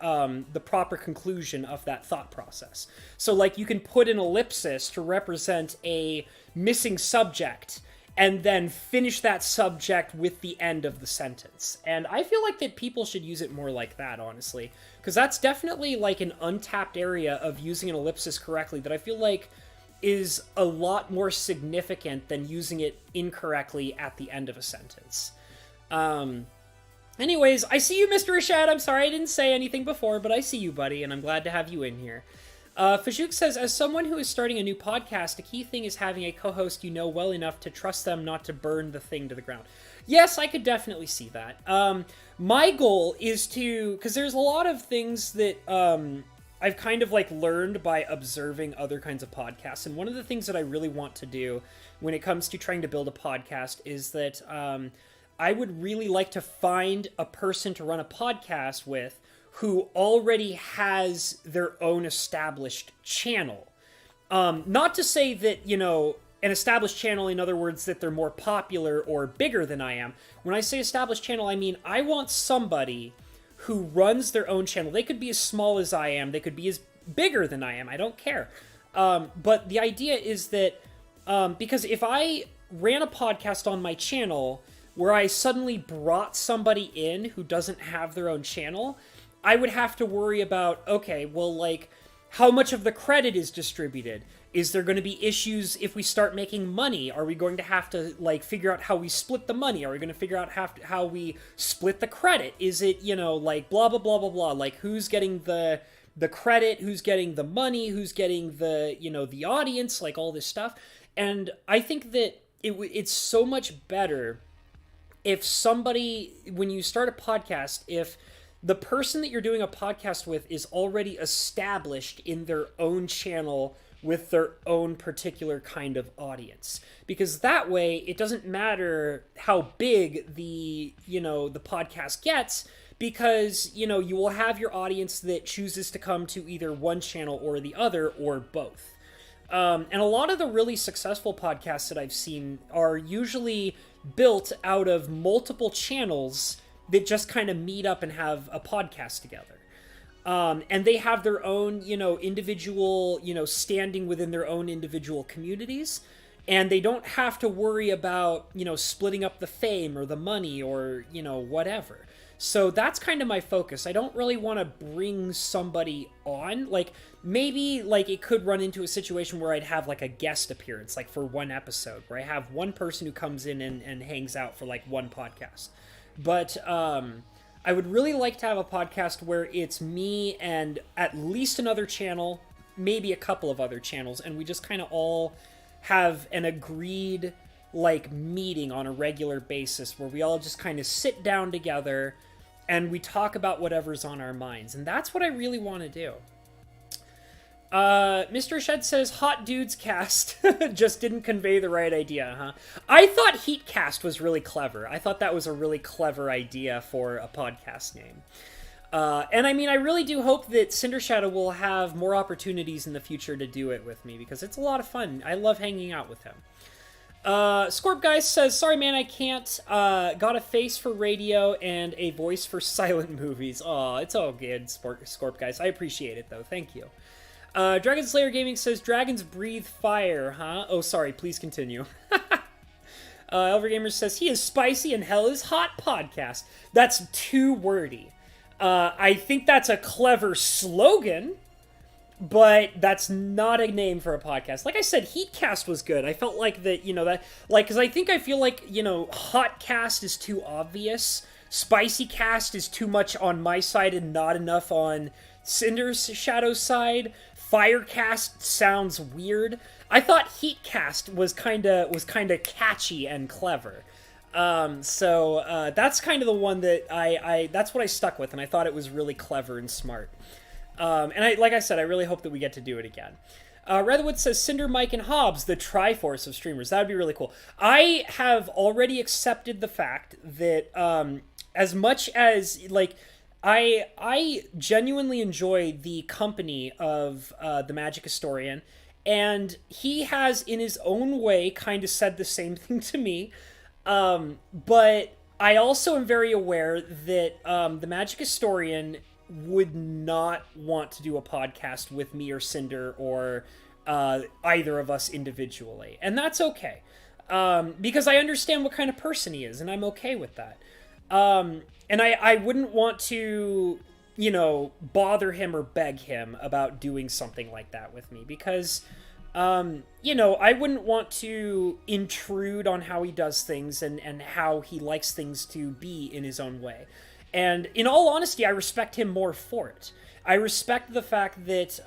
proper conclusion of that thought process. So, like, you can put an ellipsis to represent a missing subject, and then finish that subject with the end of the sentence. And I feel like that people should use it more like that, honestly, because that's definitely like an untapped area of using an ellipsis correctly that I feel like is a lot more significant than using it incorrectly at the end of a sentence. Anyways, I see you, Mr. Rashad. I'm sorry I didn't say anything before, but I see you, buddy, and I'm glad to have you in here. Fajouk says, as someone who is starting a new podcast, a key thing is having a co-host you know well enough to trust them not to burn the thing to the ground. Yes, I could definitely see that. My goal is to, because there's a lot of things that, I've kind of like learned by observing other kinds of podcasts. And one of the things that I really want to do when it comes to trying to build a podcast is that I would really like to find a person to run a podcast with who already has their own established channel. Not to say that, you know, an established channel, in other words, that they're more popular or bigger than I am. When I say established channel, I mean I want somebody who runs their own channel. They could be as small as I am. They could be as bigger than I am. I don't care. But the idea is that, because if I ran a podcast on my channel where I suddenly brought somebody in who doesn't have their own channel, I would have to worry about, okay, well, like, how much of the credit is distributed? Is there going to be issues if we start making money? Are we going to have to, like, figure out how we split the money? Are we going to figure out how we split the credit? Is it, you know, like, blah, blah, blah, blah, blah. Like, who's getting the credit? Who's getting the money? Who's getting the, you know, the audience? Like, all this stuff. And I think that it's so much better if somebody, when you start a podcast, if the person that you're doing a podcast with is already established in their own channel with their own particular kind of audience. Because that way, it doesn't matter how big the podcast gets, because, you know, you will have your audience that chooses to come to either one channel or the other, or both. And a lot of the really successful podcasts that I've seen are usually built out of multiple channels that just kind of meet up and have a podcast together. And they have their own, individual, standing within their own individual communities. And they don't have to worry about, splitting up the fame or the money or, whatever. So that's kind of my focus. I don't really want to bring somebody on. Like, maybe, it could run into a situation where I'd have, a guest appearance, for one episode, where I have one person who comes in and hangs out for, one podcast. But, I would really like to have a podcast where it's me and at least another channel, maybe a couple of other channels, and we just kind of all have an agreed, meeting on a regular basis where we all just kind of sit down together and we talk about whatever's on our minds. And that's what I really want to do. Mr. Shed says, Hot Dudes Cast just didn't convey the right idea, huh? I thought Heat Cast was really clever. I thought that was a really clever idea for a podcast name. And I mean, I really do hope that Cinder Shadow will have more opportunities in the future to do it with me, because it's a lot of fun. I love hanging out with him. Scorp Guy says, sorry man, I can't, got a face for radio and a voice for silent movies. Aw, it's all good, Scorp Guys. I appreciate it though, thank you. Dragon Slayer Gaming says, dragons breathe fire, huh? Oh, sorry, please continue. Elver Gamer says, he is spicy and hell is hot podcast. That's too wordy. I think that's a clever slogan, but that's not a name for a podcast. Like I said, Heatcast was good. I felt like that, because I feel like, Hotcast is too obvious. Spicy Cast is too much on my side and not enough on Cinder's Shadow's side. Firecast sounds weird. I thought Heatcast was kind of catchy and clever. So that's kind of the one that that's what I stuck with, and I thought it was really clever and smart. And like I said, I really hope that we get to do it again. Redwood says, Cinder, Mike, and Hobbs, the Triforce of streamers. That would be really cool. I have already accepted the fact that as much as, I genuinely enjoy the company of the Magic Historian, and he has, in his own way, kind of said the same thing to me. But I also am very aware that the Magic Historian would not want to do a podcast with me or Cinder or either of us individually. And that's okay. Because I understand what kind of person he is, and I'm okay with that. And I wouldn't want to, bother him or beg him about doing something like that with me, because, I wouldn't want to intrude on how he does things and how he likes things to be in his own way. And in all honesty, I respect him more for it. I respect the fact that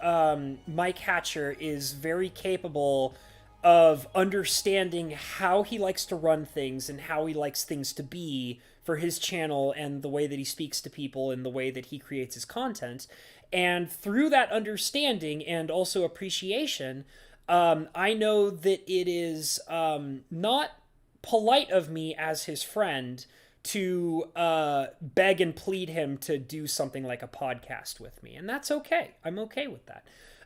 Mike Hatcher is very capable of understanding how he likes to run things and how he likes things to be for his channel and the way that he speaks to people and the way that he creates his content. And through that understanding and also appreciation, I know that it is not polite of me as his friend to beg and plead him to do something like a podcast with me. And that's okay. I'm okay with that.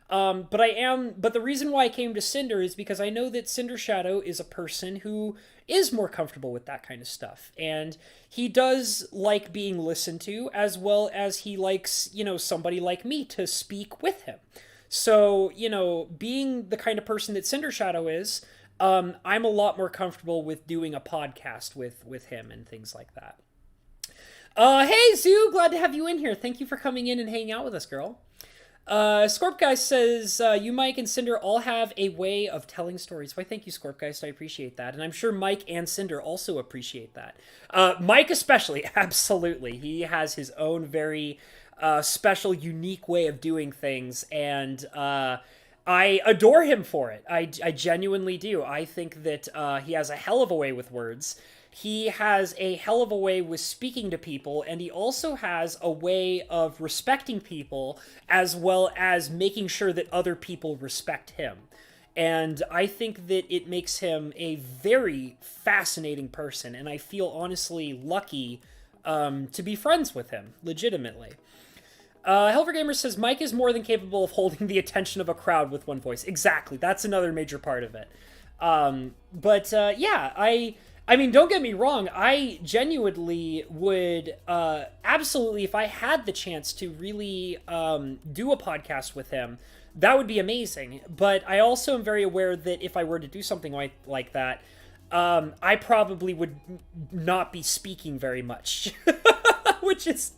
But the reason why I came to Cinder is because I know that Cinder Shadow is a person who is more comfortable with that kind of stuff. And he does like being listened to, as well as he likes, somebody like me to speak with him. So, being the kind of person that Cinder Shadow is, I'm a lot more comfortable with doing a podcast with him and things like that. Hey, Zoo, glad to have you in here. Thank you for coming in and hanging out with us, girl. Scorp Guy says, you, Mike, and Cinder all have a way of telling stories. Why, thank you, Scorp Guy. I appreciate that. And I'm sure Mike and Cinder also appreciate that. Mike especially, absolutely. He has his own very special, unique way of doing things, and I adore him for it. I genuinely do. I think that he has a hell of a way with words. He has a hell of a way with speaking to people, and he also has a way of respecting people as well as making sure that other people respect him. And I think that it makes him a very fascinating person, and I feel honestly lucky to be friends with him, legitimately. Helver Gamer says Mike is more than capable of holding the attention of a crowd with one voice. Exactly, that's another major part of it. Yeah, I mean, don't get me wrong. I genuinely would absolutely, if I had the chance to really do a podcast with him, that would be amazing. But I also am very aware that if I were to do something like that, I probably would not be speaking very much. Which is,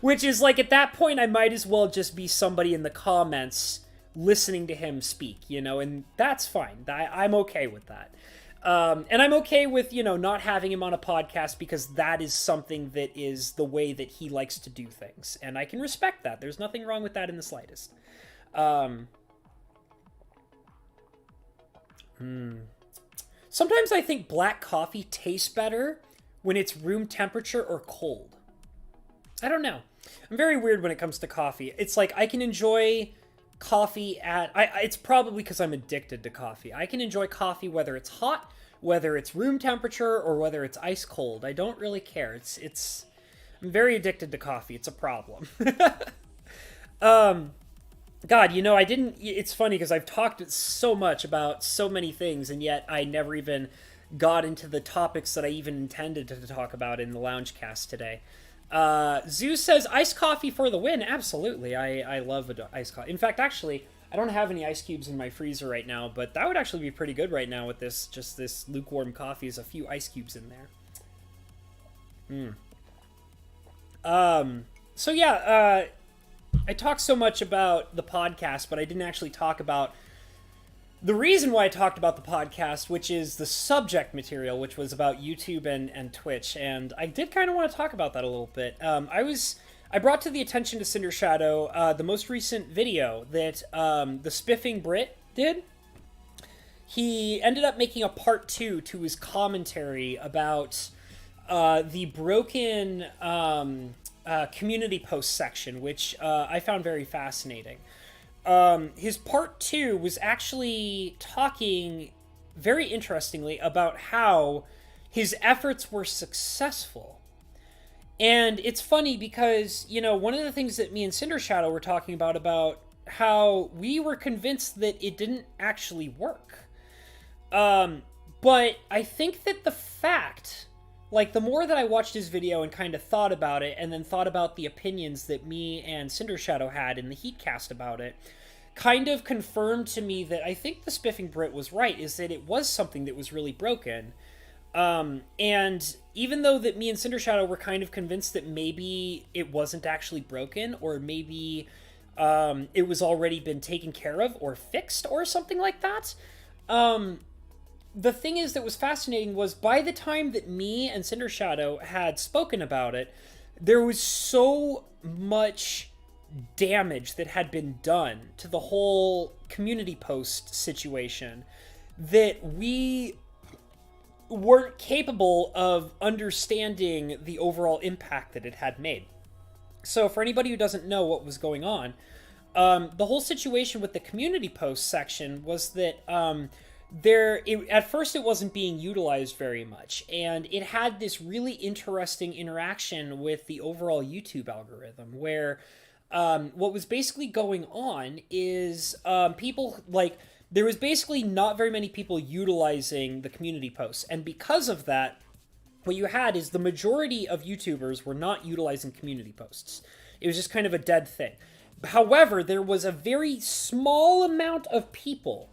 which is like, at that point, I might as well just be somebody in the comments listening to him speak, and that's fine. I'm okay with that. And I'm okay with, not having him on a podcast because that is something that is the way that he likes to do things. And I can respect that. There's nothing wrong with that in the slightest. Sometimes I think black coffee tastes better when it's room temperature or cold. I don't know. I'm very weird when it comes to coffee. It's like I can enjoy coffee it's probably because I'm addicted to coffee. I can enjoy coffee whether it's hot, whether it's room temperature, or whether it's ice cold. I don't really care. I'm very addicted to coffee. It's a problem. God, it's funny because I've talked so much about so many things, and yet I never even got into the topics that I even intended to talk about in the Loungecast today. Zeus says iced coffee for the win. Absolutely. I love iced coffee. In fact, actually, I don't have any ice cubes in my freezer right now, but that would actually be pretty good right now with this lukewarm coffee. Is a few ice cubes in there. So yeah, I talked so much about the podcast, but I didn't actually talk about the reason why I talked about the podcast, which is the subject material, which was about YouTube and Twitch, and I did kind of want to talk about that a little bit. I brought to the attention to Cinder Shadow the most recent video that the Spiffing Brit did. He ended up making a part 2 to his commentary about the broken community post section, which I found very fascinating. His part 2 was actually talking very interestingly about how his efforts were successful. And it's funny because, one of the things that me and Cinder Shadow were talking about how we were convinced that it didn't actually work. But I think that the fact, the more that I watched his video and kind of thought about it, and then thought about the opinions that me and Cinder Shadow had in the Heatcast about it, kind of confirmed to me that I think the Spiffing Brit was right, is that it was something that was really broken. And even though that me and Cinder Shadow were kind of convinced that maybe it wasn't actually broken, or maybe it was already been taken care of or fixed or something like that, the thing is that was fascinating was by the time that me and Cinder Shadow had spoken about it, there was so much damage that had been done to the whole community post situation that we weren't capable of understanding the overall impact that it had made. So for anybody who doesn't know what was going on, the whole situation with the community post section was that at first it wasn't being utilized very much, and it had this really interesting interaction with the overall YouTube algorithm where what was basically going on is people, there was basically not very many people utilizing the community posts, and because of that, what you had is the majority of YouTubers were not utilizing community posts. It was just kind of a dead thing. However, there was a very small amount of people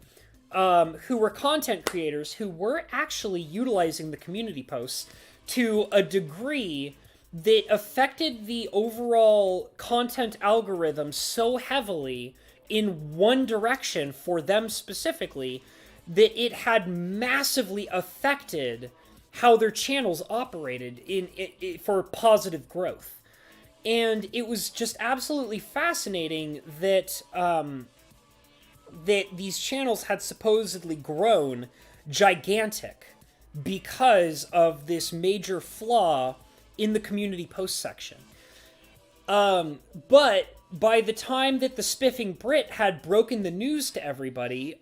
who were content creators who were actually utilizing the community posts to a degree that affected the overall content algorithm so heavily in one direction for them specifically that it had massively affected how their channels operated for positive growth. And it was just absolutely fascinating that that these channels had supposedly grown gigantic because of this major flaw in the community post section. But by the time that the Spiffing Brit had broken the news to everybody,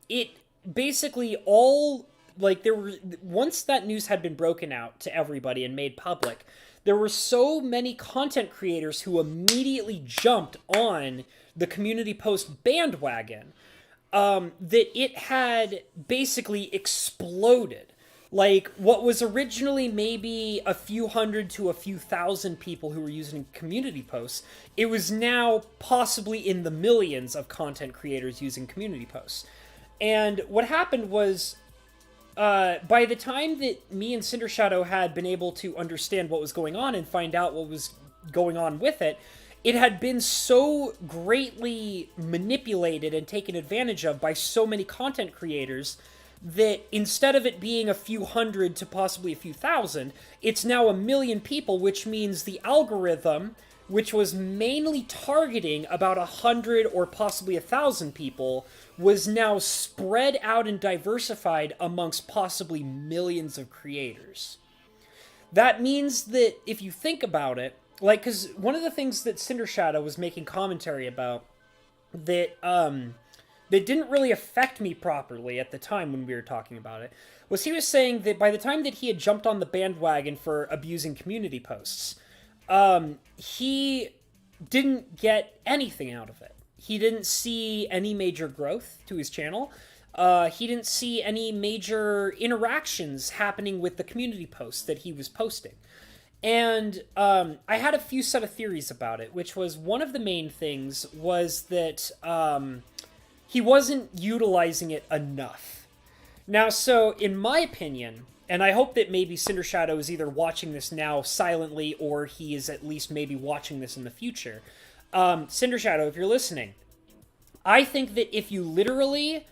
it basically all like, there were, once that news had been broken out to everybody and made public, there were so many content creators who immediately jumped on the community post bandwagon, that it had basically exploded. Like, what was originally maybe a few hundred to a few thousand people who were using community posts, it was now possibly in the millions of content creators using community posts. And what happened was, by the time that me and Cinder Shadow had been able to understand what was going on and find out what was going on with it, it had been so greatly manipulated and taken advantage of by so many content creators that instead of it being a few hundred to possibly a few thousand, it's now a million people, which means the algorithm, which was mainly targeting about 100 or possibly 1,000 people, was now spread out and diversified amongst possibly millions of creators. That means that if you think about it, like, because one of the things that Cinder Shadow was making commentary about that that didn't really affect me properly at the time when we were talking about it, was he was saying that by the time that he had jumped on the bandwagon for abusing community posts, he didn't get anything out of it. He didn't see any major growth to his channel. He didn't see any major interactions happening with the community posts that he was posting. And I had a few set of theories about it, which was one of the main things was that he wasn't utilizing it enough. Now, so in my opinion, and I hope that maybe Cinder Shadow is either watching this now silently or he is at least maybe watching this in the future. Cinder Shadow, if you're listening, I think that if you literally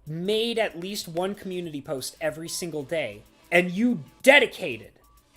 made at least one community post every single day and you dedicated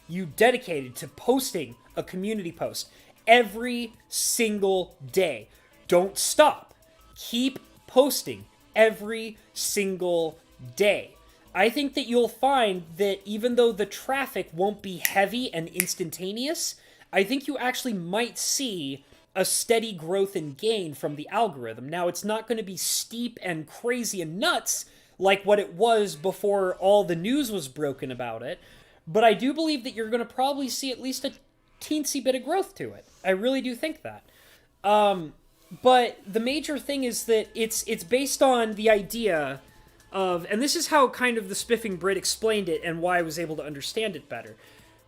to posting a community post every single day, don't stop. Keep posting every single day. I think that you'll find that even though the traffic won't be heavy and instantaneous, I think you actually might see a steady growth and gain from the algorithm. Now, it's not going to be steep and crazy and nuts like what it was before all the news was broken about it, but I do believe that you're going to probably see at least a teensy bit of growth to it. I really do think that. But the major thing is that it's based on the idea of, and this is how kind of the Spiffing Brit explained it and why I was able to understand it better.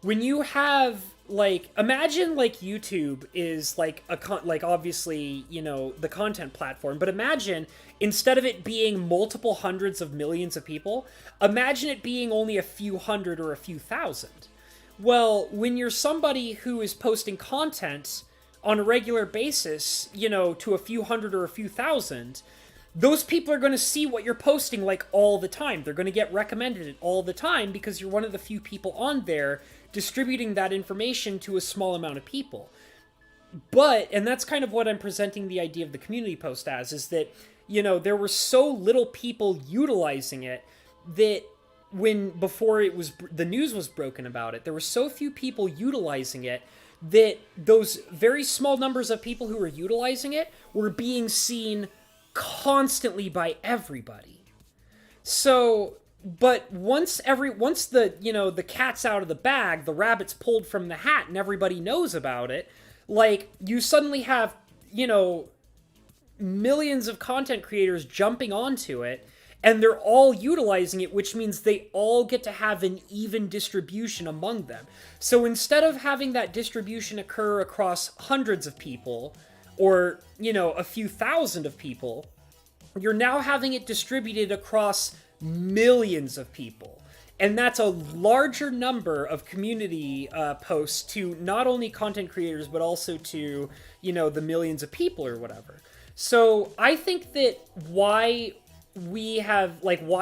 When you have, like, imagine, like, YouTube is, like, like, obviously, you know, the content platform, but imagine, instead of it being multiple hundreds of millions of people, imagine it being only a few hundred or a few thousand. Well, when you're somebody who is posting content on a regular basis, you know, to a few hundred or a few thousand, those people are going to see what you're posting, like, all the time. They're going to get recommended it all the time because you're one of the few people on there distributing that information to a small amount of people. But, and that's kind of what I'm presenting the idea of the community post as, is that, you know, there were so little people utilizing it that before it was, the news was broken about it, there were so few people utilizing it that those very small numbers of people who were utilizing it were being seen constantly by everybody. So, but once the, you know, the cat's out of the bag, the rabbit's pulled from the hat and everybody knows about it, like, you suddenly have, you know, millions of content creators jumping onto it, and they're all utilizing it, which means they all get to have an even distribution among them. So instead of having that distribution occur across hundreds of people, or, you know, a few thousand of people, you're now having it distributed across millions of people. And that's a larger number of community posts to not only content creators, but also to, you know, the millions of people or whatever. So I think that why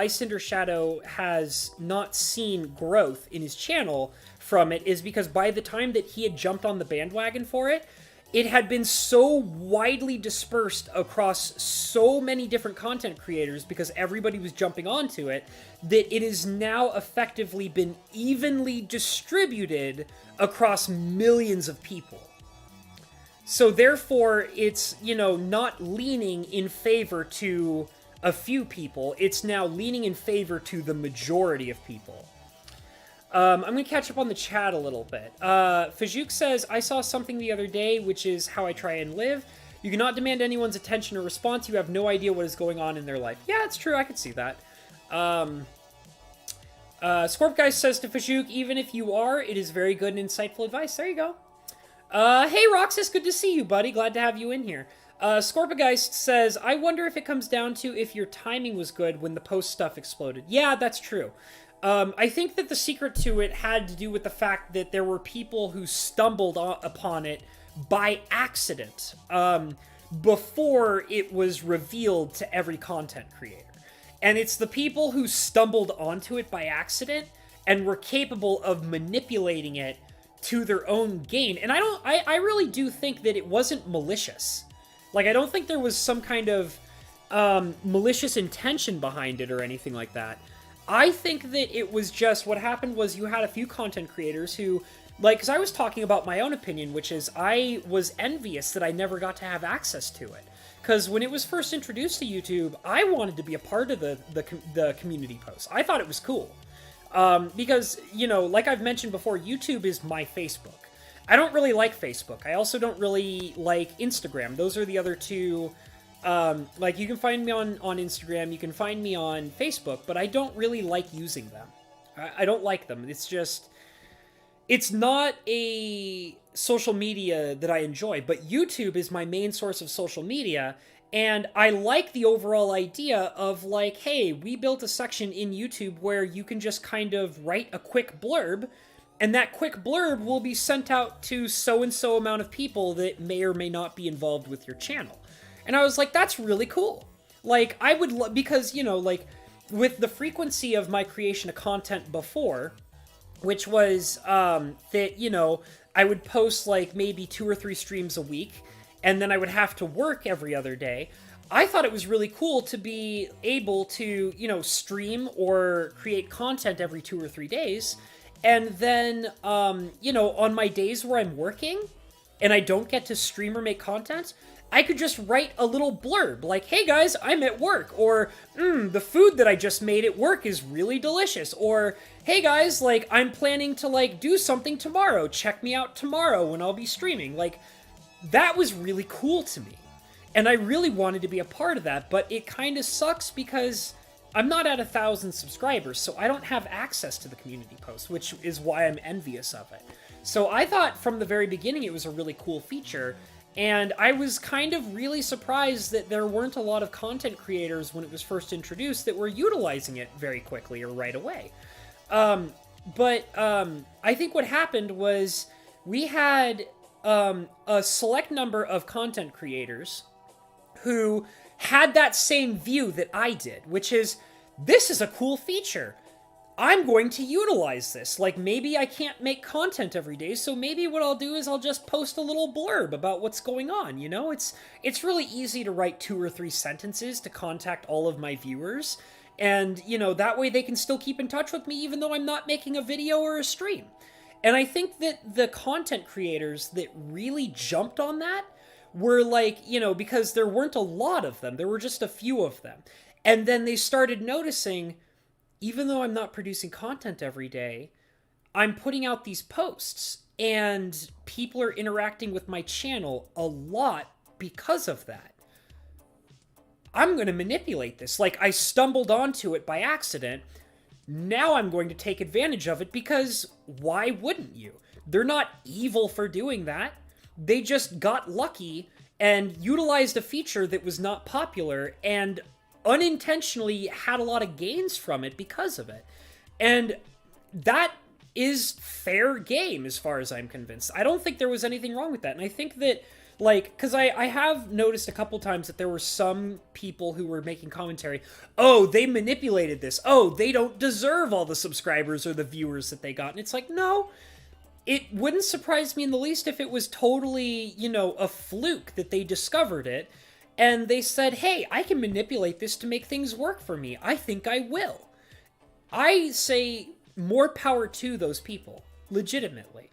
Cinder Shadow has not seen growth in his channel from it is because by the time that he had jumped on the bandwagon for it, it had been so widely dispersed across so many different content creators because everybody was jumping onto it, that it has now effectively been evenly distributed across millions of people. So therefore, it's, you know, not leaning in favor to a few people, it's now leaning in favor to the majority of people. I'm going to catch up on the chat a little bit. Fajouk says, I saw something the other day, which is how I try and live. You cannot demand anyone's attention or response. You have no idea what is going on in their life. Yeah, it's true. I could see that. Scorp Guy says to Fajouk, even if you are, it is very good and insightful advice. There you go. Hey, Roxas, good to see you, buddy. Glad to have you in here. Scorpageist says, I wonder if it comes down to if your timing was good when the post stuff exploded. Yeah, that's true. I think that the secret to it had to do with the fact that there were people who stumbled upon it by accident before it was revealed to every content creator. And it's the people who stumbled onto it by accident and were capable of manipulating it to their own gain. And I really do think that it wasn't malicious. Like, I don't think there was some kind of malicious intention behind it or anything like that. I think that it was just, what happened was you had a few content creators who, like, because I was talking about my own opinion, which is I was envious that I never got to have access to it. Because when it was first introduced to YouTube, I wanted to be a part of the community posts. I thought it was cool. Because, you know, like I've mentioned before, YouTube is my Facebook. I don't really like Facebook. I also don't really like Instagram. Those are the other two. Like, you can find me on Instagram, you can find me on Facebook, but I don't really like using them. I don't like them. It's just, it's not a social media that I enjoy, but YouTube is my main source of social media, and I like the overall idea of, like, hey, we built a section in YouTube where you can just kind of write a quick blurb, and that quick blurb will be sent out to so-and-so amount of people that may or may not be involved with your channel. And I was like, that's really cool. Like, I would, because, you know, like, with the frequency of my creation of content before, which was, that, you know, I would post, like, maybe 2 or 3 streams a week, and then I would have to work every other day, I thought it was really cool to be able to, you know, stream or create content every 2 or 3 days, and then, you know, on my days where I'm working, and I don't get to stream or make content, I could just write a little blurb, like, hey guys, I'm at work, or, the food that I just made at work is really delicious, or, hey guys, like, I'm planning to, like, do something tomorrow, check me out tomorrow when I'll be streaming. Like, that was really cool to me, and I really wanted to be a part of that, but it kind of sucks because I'm not at 1,000 subscribers, so I don't have access to the community posts, which is why I'm envious of it. So I thought from the very beginning it was a really cool feature, and I was kind of really surprised that there weren't a lot of content creators when it was first introduced that were utilizing it very quickly or right away. But I think what happened was we had a select number of content creators who had that same view that I did, which is, this is a cool feature. I'm going to utilize this. Like, maybe I can't make content every day, so maybe what I'll do is I'll just post a little blurb about what's going on, you know? It's really easy to write 2 or 3 sentences to contact all of my viewers, and, you know, that way they can still keep in touch with me even though I'm not making a video or a stream. And I think that the content creators that really jumped on that were, like, you know, because there weren't a lot of them, there were just a few of them. And then they started noticing, even though I'm not producing content every day, I'm putting out these posts, and people are interacting with my channel a lot because of that. I'm going to manipulate this. Like, I stumbled onto it by accident. Now I'm going to take advantage of it because why wouldn't you? They're not evil for doing that. They just got lucky and utilized a feature that was not popular and unintentionally had a lot of gains from it because of it. And that is fair game as far as I'm convinced. I don't think there was anything wrong with that. And I think that, like, because I have noticed a couple times that there were some people who were making commentary, oh, they manipulated this. Oh, they don't deserve all the subscribers or the viewers that they got. And it's like, no, it wouldn't surprise me in the least if it was totally, you know, a fluke that they discovered it. And they said, hey, I can manipulate this to make things work for me. I think I will. I say more power to those people, legitimately.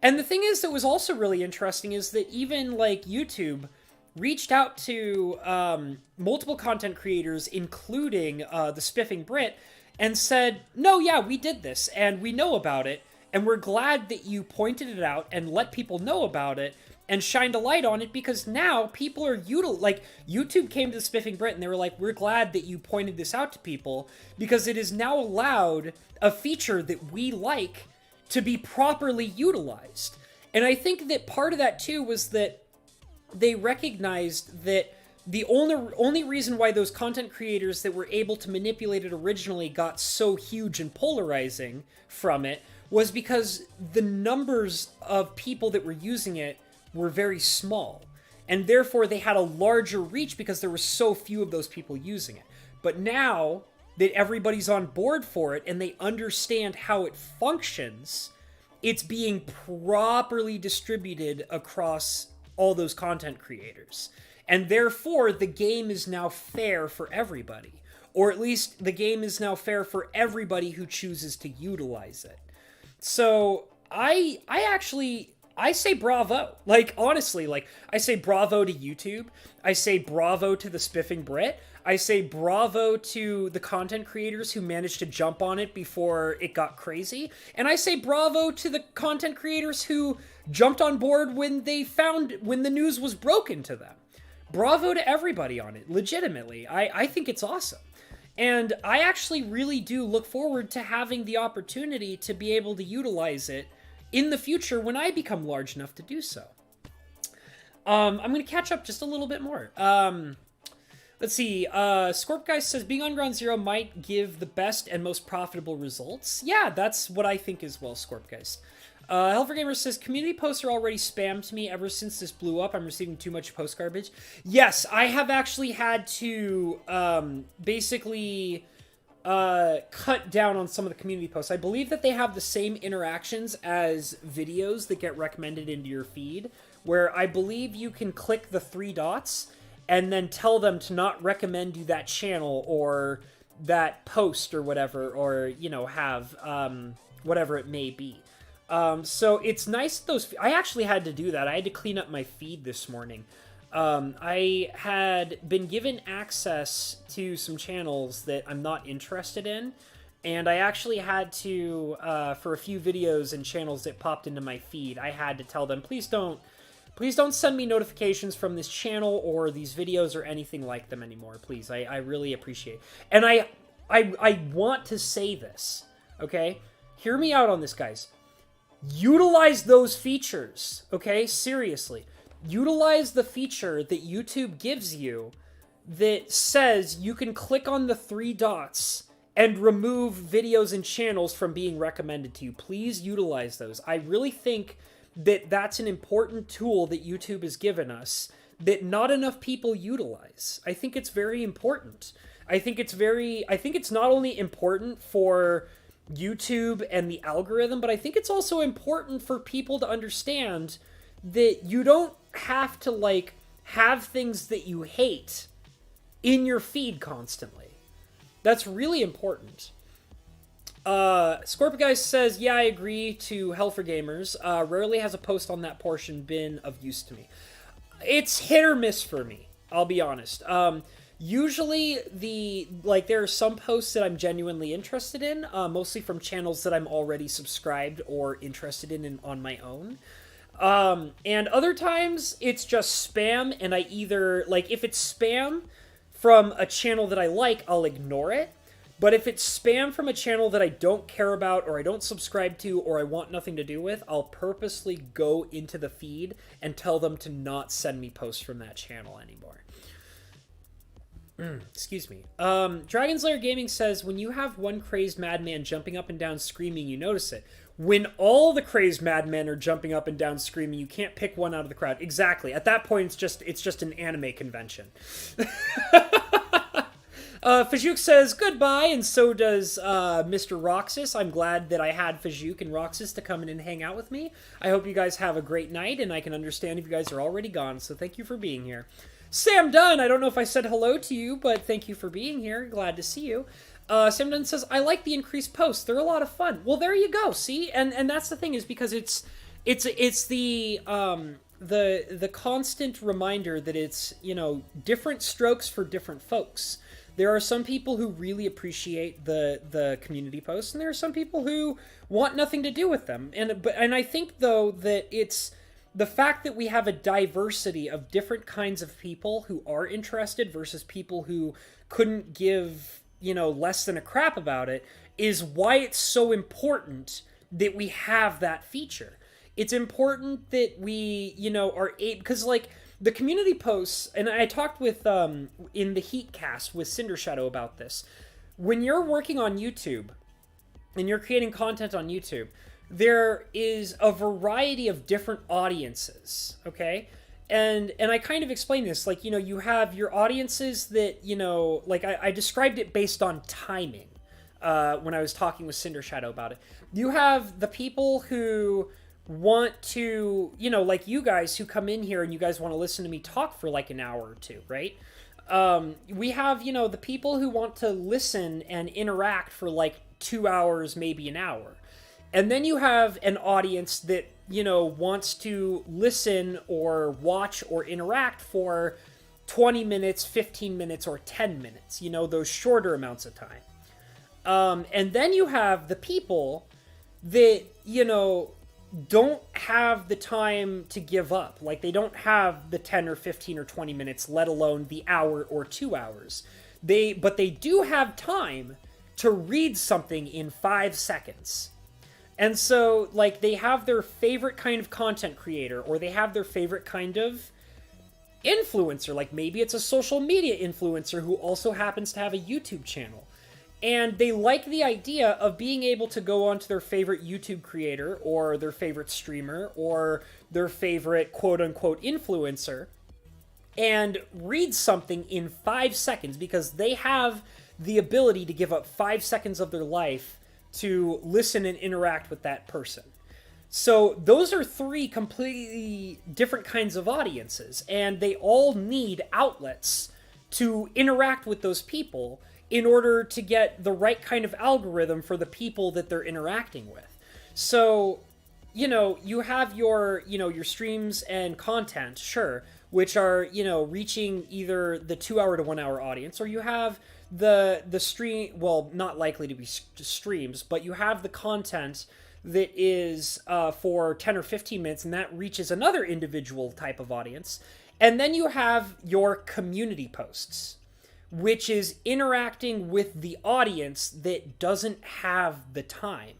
And the thing is that was also really interesting is that even, like, YouTube, reached out to multiple content creators, including the Spiffing Brit, and said, no, yeah, we did this, and we know about it, and we're glad that you pointed it out and let people know about it, and shined a light on it, because now people are like, YouTube came to the Spiffing Brit and they were like, we're glad that you pointed this out to people, because it is now allowed a feature that we like to be properly utilized. And I think that part of that too was that they recognized that the only reason why those content creators that were able to manipulate it originally got so huge and polarizing from it was because the numbers of people that were using it were very small. And therefore they had a larger reach because there were so few of those people using it. But now that everybody's on board for it and they understand how it functions, it's being properly distributed across all those content creators. And therefore, the game is now fair for everybody. Or at least the game is now fair for everybody who chooses to utilize it. So I say bravo. Like, honestly, like, I say bravo to YouTube. I say bravo to the Spiffing Brit. I say bravo to the content creators who managed to jump on it before it got crazy. And I say bravo to the content creators who jumped on board when the news was broken to them. Bravo to everybody on it, legitimately. I think it's awesome. And I actually really do look forward to having the opportunity to be able to utilize it in the future when I become large enough to do so. I'm going to catch up just a little bit more. Let's see. Scorpgeist says, being on Ground Zero might give the best and most profitable results. Yeah, that's what I think as well, Scorpgeist. Helfergamer says, community posts are already spammed to me ever since this blew up. I'm receiving too much post garbage. Yes, I have actually had to basically cut down on some of the community posts. I believe that they have the same interactions as videos that get recommended into your feed, where I believe you can click the 3 dots and then tell them to not recommend you that channel or that post or whatever, or, you know, have whatever it may be. So it's nice those... I actually had to do that. I had to clean up my feed this morning. I had been given access to some channels that I'm not interested in, and I actually had to, for a few videos and channels that popped into my feed, I had to tell them, please don't send me notifications from this channel or these videos or anything like them anymore, please. I really appreciate it. And I want to say this, okay? Hear me out on this, guys. Utilize those features, okay? Seriously. Utilize the feature that YouTube gives you that says you can click on the 3 dots and remove videos and channels from being recommended to you. Please utilize those. I really think that that's an important tool that YouTube has given us that not enough people utilize. I think it's very important. I think it's not only important for YouTube and the algorithm, but I think it's also important for people to understand that you don't have to, like, have things that you hate in your feed constantly. That's really important. Scorpiogeist says, yeah, I agree to Hell for Gamers. Rarely has a post on that portion been of use to me. It's hit or miss for me, I'll be honest. Usually, there are some posts that I'm genuinely interested in, mostly from channels that I'm already subscribed or interested in on my own. And other times, it's just spam, and I either, like, if it's spam from a channel that I like, I'll ignore it. But if it's spam from a channel that I don't care about, or I don't subscribe to, or I want nothing to do with, I'll purposely go into the feed and tell them to not send me posts from that channel anymore. Excuse me. Dragon Slayer Gaming says, when you have one crazed madman jumping up and down screaming, you notice it. When all the crazed madmen are jumping up and down screaming, you can't pick one out of the crowd. Exactly. At that point, it's just an anime convention. Fajouk says goodbye, and so does Mr. Roxas. I'm glad that I had Fajouk and Roxas to come in and hang out with me. I hope you guys have a great night, and I can understand if you guys are already gone, so thank you for being here. Sam Dunn, I don't know if I said hello to you, but thank you for being here. Glad to see you. Sam Dunn says, I like the increased posts. They're a lot of fun. Well, there you go, see? And that's the thing, is because it's the the constant reminder that it's, different strokes for different folks. There are some people who really appreciate the community posts, and there are some people who want nothing to do with them. And I think though that it's the fact that we have a diversity of different kinds of people who are interested versus people who couldn't give, less than a crap about it, is why it's so important that we have that feature. It's important that we, are able, because like the community posts, and I talked with in the Heat cast with Cinder Shadow about this. When you're working on YouTube and you're creating content on YouTube, there is a variety of different audiences, okay? And I kind of explained this, like, you have your audiences that, like I described it based on timing when I was talking with Cinder Shadow about it. You have the people who want to, like you guys who come in here and you guys want to listen to me talk for like an hour or two, right? We have, the people who want to listen and interact for like 2 hours, maybe an hour. And then you have an audience that, wants to listen or watch or interact for 20 minutes, 15 minutes, or 10 minutes, those shorter amounts of time. And then you have the people that, don't have the time to give up. Like, they don't have the 10 or 15 or 20 minutes, let alone the hour or 2 hours. But they do have time to read something in 5 seconds. And so, like, they have their favorite kind of content creator, or they have their favorite kind of influencer. Like, maybe it's a social media influencer who also happens to have a YouTube channel. And they like the idea of being able to go onto their favorite YouTube creator, or their favorite streamer, or their favorite quote-unquote influencer, and read something in 5 seconds, because they have the ability to give up 5 seconds of their life to listen and interact with that person. So those are 3 completely different kinds of audiences, and they all need outlets to interact with those people in order to get the right kind of algorithm for the people that they're interacting with. So, you have your streams and content, sure, which are, reaching either the 2 hour to 1 hour audience, or you have the stream, well, not likely to be streams, but you have the content that is for 10 or 15 minutes, and that reaches another individual type of audience. And then you have your community posts, which is interacting with the audience that doesn't have the time.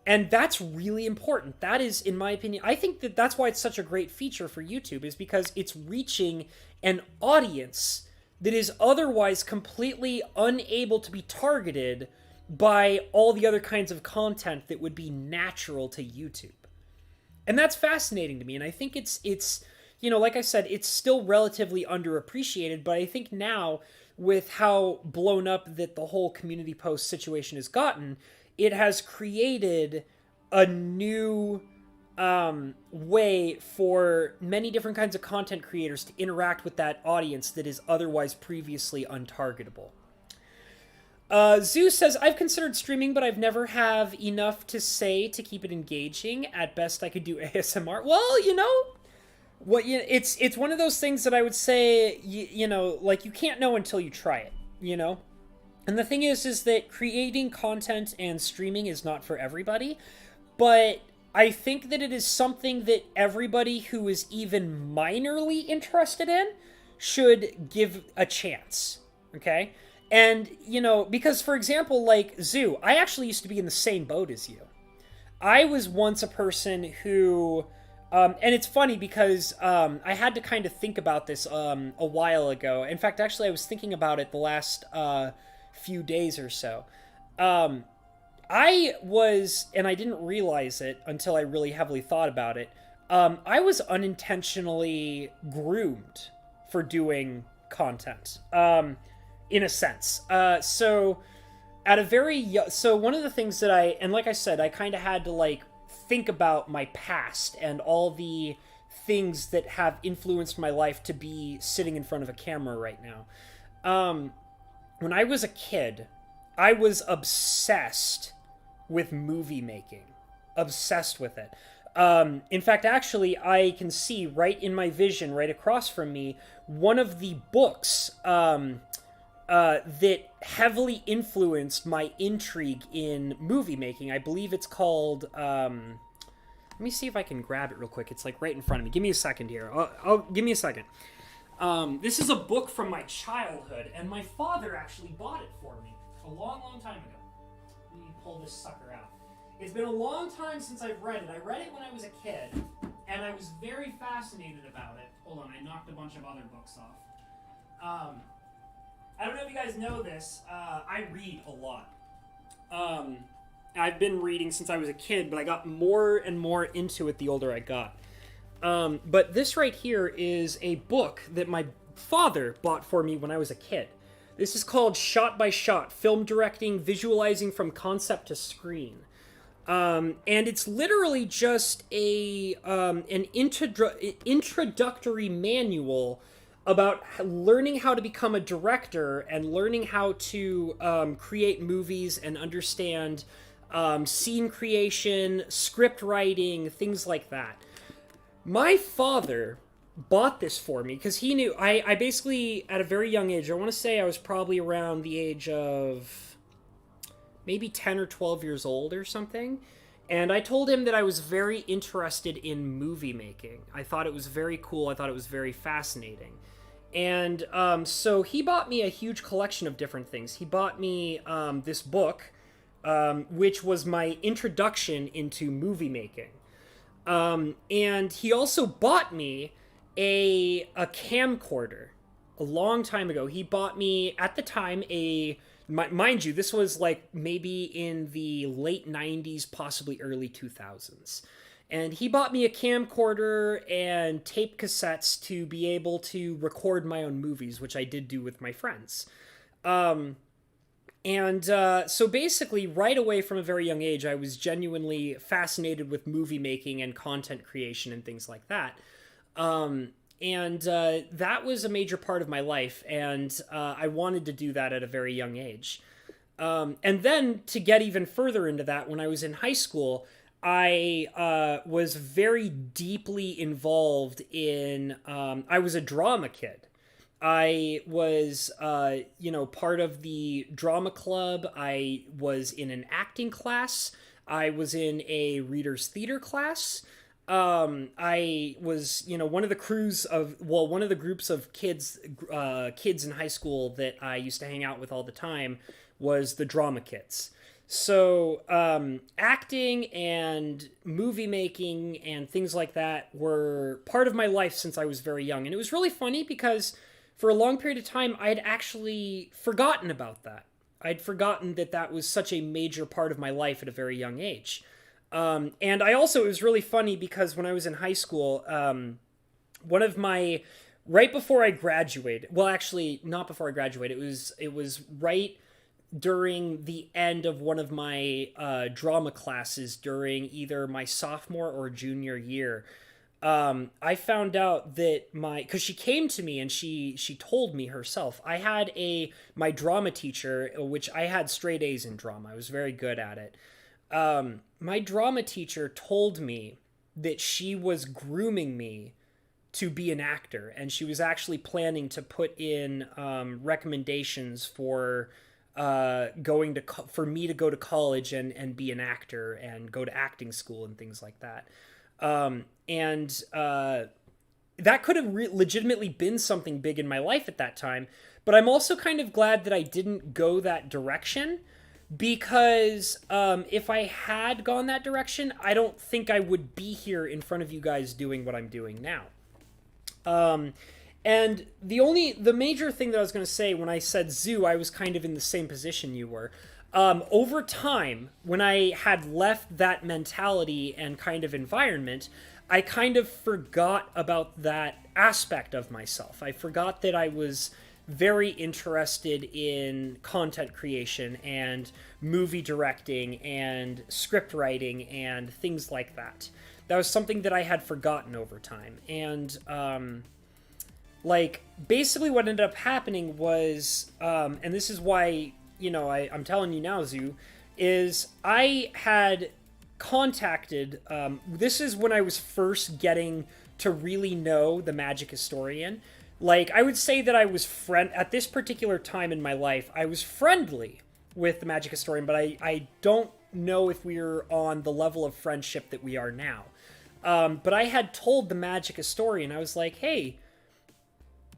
And that's really important. That is, in my opinion, I think that that's why it's such a great feature for YouTube, is because it's reaching an audience that is otherwise completely unable to be targeted by all the other kinds of content that would be natural to YouTube. And that's fascinating to me. And I think it's like I said, it's still relatively underappreciated, but I think now, with how blown up that the whole community post situation has gotten, it has created a new way for many different kinds of content creators to interact with that audience that is otherwise previously untargetable. Zeus says, I've considered streaming, but I've never have enough to say to keep it engaging. At best, I could do ASMR. Well, it's one of those things that I would say, like, you can't know until you try it, And the thing is that creating content and streaming is not for everybody, but I think that it is something that everybody who is even minorly interested in should give a chance, okay? And, because, for example, like, Zoo, I actually used to be in the same boat as you. I was once a person who... and it's funny because I had to kind of think about this a while ago. In fact, actually, I was thinking about it the last few days or so. I was, and I didn't realize it until I really heavily thought about it, I was unintentionally groomed for doing content, in a sense. So one of the things that and like I said, I kind of had to, like, think about my past and all the things that have influenced my life to be sitting in front of a camera right now. When I was a kid, I was obsessed with movie making. Obsessed with it. In fact, actually, I can see right in my vision, right across from me, one of the books that heavily influenced my intrigue in movie making. I believe it's called. Let me see if I can grab it real quick. It's like right in front of me. Give me a second here. Give me a second. This is a book from my childhood, and my father actually bought it for me a long, long time ago. Let me pull this sucker out. It's been a long time since I've read it. I read it when I was a kid, and I was very fascinated about it. Hold on, I knocked a bunch of other books off. I don't know if you guys know this. I read a lot. I've been reading since I was a kid, but I got more and more into it the older I got. But this right here is a book that my father bought for me when I was a kid. This is called Shot by Shot, Film Directing, Visualizing from Concept to Screen. And it's literally just an introductory manual about learning how to become a director and learning how to create movies and understand scene creation, script writing, things like that. My father bought this for me because he knew I basically, at a very young age, I want to say I was probably around the age of maybe 10 or 12 years old or something. And I told him that I was very interested in movie making. I thought it was very cool. I thought it was very fascinating. And so he bought me a huge collection of different things. He bought me this book, which was my introduction into movie making. And he also bought me a camcorder a long time ago. He bought me, at the time, mind you, this was like maybe in the late 90s, possibly early 2000s. And he bought me a camcorder and tape cassettes to be able to record my own movies, which I did do with my friends. So basically, right away from a very young age, I was genuinely fascinated with movie making and content creation and things like that. That was a major part of my life, and I wanted to do that at a very young age. And then, to get even further into that, when I was in high school, I was very deeply involved in... I was a drama kid. I was, part of the drama club. I was in an acting class. I was in a reader's theater class. I was, one of the groups of kids in high school that I used to hang out with all the time was the drama kids. So, acting and movie making and things like that were part of my life since I was very young. And it was really funny because for a long period of time, I'd actually forgotten about that. I'd forgotten that was such a major part of my life at a very young age. And it was really funny because when I was in high school, right before I graduated, well, actually, not before I graduated, it was right during the end of one of my drama classes during either my sophomore or junior year. I found out that because she came to me and she told me herself, I had my drama teacher, which I had straight A's in drama. I was very good at it. My drama teacher told me that she was grooming me to be an actor, and she was actually planning to put in recommendations for me to go to college and be an actor and go to acting school and things like that. That could have legitimately been something big in my life at that time, but I'm also kind of glad that I didn't go that direction, because if I had gone that direction, I don't think I would be here in front of you guys doing what I'm doing now. And the major thing that I was going to say when I said zoo, I was kind of in the same position you were. Over time, when I had left that mentality and kind of environment, I kind of forgot about that aspect of myself. I forgot that I was very interested in content creation and movie directing and script writing and things like that. That was something that I had forgotten over time. And, basically what ended up happening was, and this is why, I'm telling you now, Zoo, is I had contacted, this is when I was first getting to really know the Magic Historian. Like, I would say that I was at this particular time in my life, I was friendly with the Magic Historian, but I don't know if we are on the level of friendship that we are now. But I had told the Magic Historian, I was like, hey,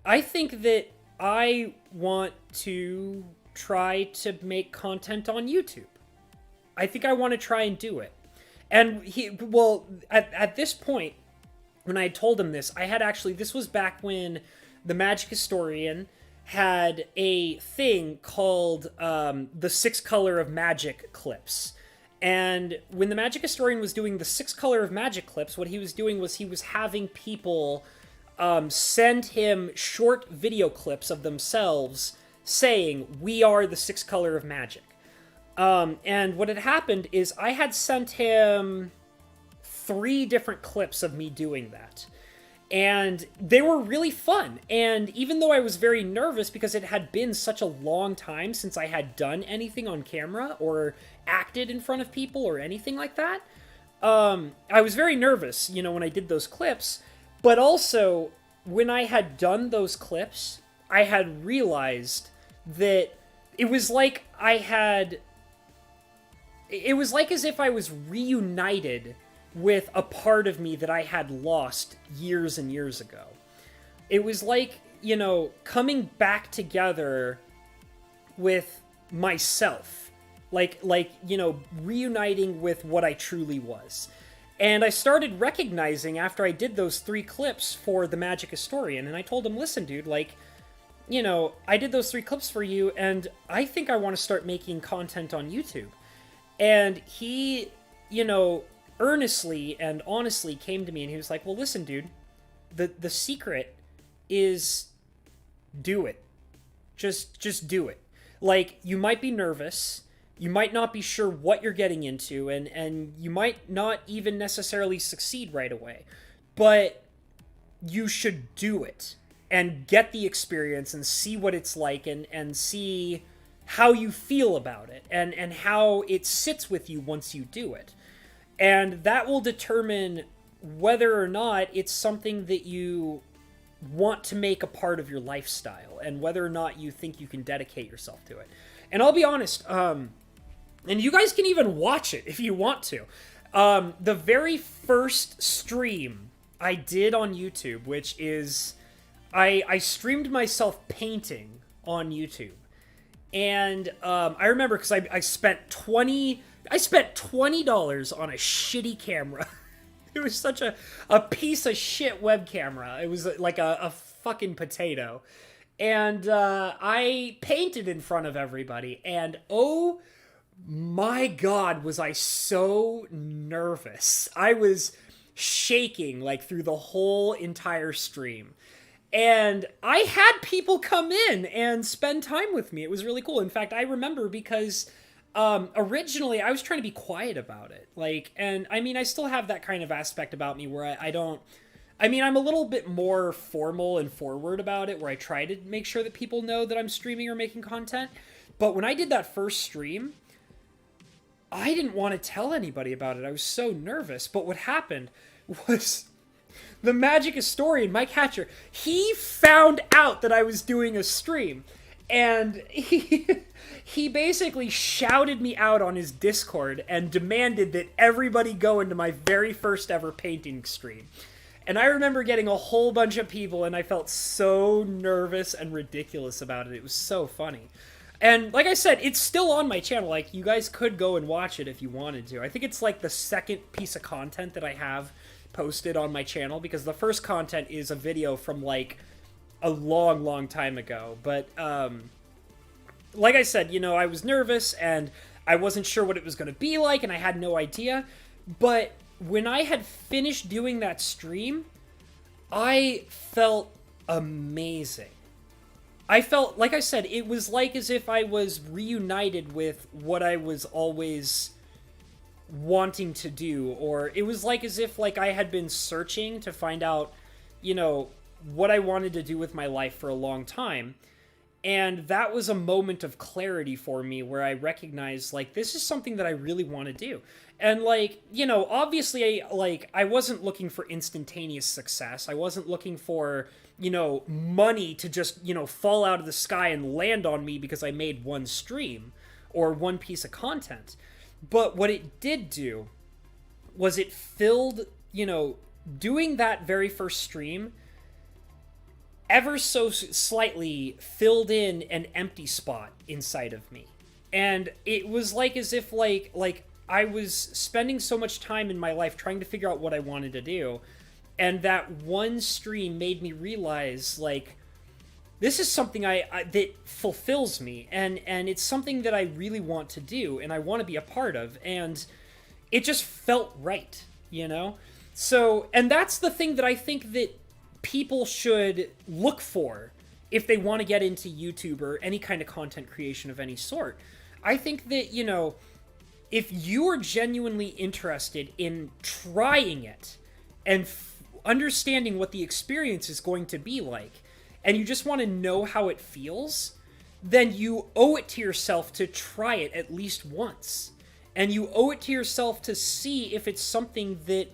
I think that I want to try to make content on YouTube. I think I want to try and do it. And at this point, when I had told him this, this was back when the Magic Historian had a thing called the 6 Color of Magic clips. And when the Magic Historian was doing the 6 Color of Magic clips, what he was doing was he was having people send him short video clips of themselves saying, "We are the 6 Color of Magic." And what had happened is I had sent him 3 different clips of me doing that. And they were really fun. And even though I was very nervous because it had been such a long time since I had done anything on camera or acted in front of people or anything like that, I was very nervous, when I did those clips. But also, when I had done those clips, I had realized that it was like it was like as if I was reunited with a part of me that I had lost years and years ago. It was like, coming back together with myself. Like, reuniting with what I truly was. And I started recognizing after I did those 3 clips for the Magic Historian, and I told him, listen, dude, I did those 3 clips for you, and I think I want to start making content on YouTube. And he, earnestly and honestly came to me and he was like, well, listen, dude, the secret is do it. Just do it. Like, you might be nervous, you might not be sure what you're getting into, and you might not even necessarily succeed right away, but you should do it and get the experience and see what it's like and see how you feel about it and how it sits with you once you do it. And that will determine whether or not it's something that you want to make a part of your lifestyle and whether or not you think you can dedicate yourself to it. And I'll be honest, and you guys can even watch it if you want to. The very first stream I did on YouTube, which is I streamed myself painting on YouTube. And I remember because I spent $20 on a shitty camera. It was such a piece of shit web camera. It was like a fucking potato. And I painted in front of everybody. And oh my God, was I so nervous. I was shaking through the whole entire stream. And I had people come in and spend time with me. It was really cool. In fact, I remember because originally I was trying to be quiet about it. And I mean, I still have that kind of aspect about me where I'm a little bit more formal and forward about it, where I try to make sure that people know that I'm streaming or making content. But when I did that first stream, I didn't want to tell anybody about it. I was so nervous. But what happened was the Magic Historian, Mike Hatcher, he found out that I was doing a stream. And he basically shouted me out on his Discord and demanded that everybody go into my very first ever painting stream. And I remember getting a whole bunch of people, and I felt so nervous and ridiculous about it. It was so funny. And like I said, it's still on my channel. You guys could go and watch it if you wanted to. I think it's the second piece of content that I have posted on my channel, because the first content is a video from a long time ago. But like I said, I was nervous and I wasn't sure what it was going to be like, and I had no idea. But when I had finished doing that stream, I felt amazing. I felt, like I said, it was as if I was reunited with what I was always wanting to do, or it was as if I had been searching to find out, what I wanted to do with my life for a long time. And that was a moment of clarity for me where I recognized, this is something that I really want to do. And like, you know, obviously I wasn't looking for instantaneous success. I wasn't looking for, you know, money to just, you know, fall out of the sky and land on me because I made one stream or one piece of content. But what it did do was it filled, you know, doing that very first stream ever so slightly filled in an empty spot inside of me. And it was like as if like I was spending so much time in my life trying to figure out what I wanted to do, and that one stream made me realize, like, this is something I that fulfills me, and it's something that I really want to do and I want to be a part of, and it just felt right, you know? So, and that's the thing that I think that people should look for if they want to get into YouTube or any kind of content creation of any sort. I think that, you know, if you are genuinely interested in trying it and understanding what the experience is going to be like, and you just want to know how it feels, then you owe it to yourself to try it at least once. And you owe it to yourself to see if it's something that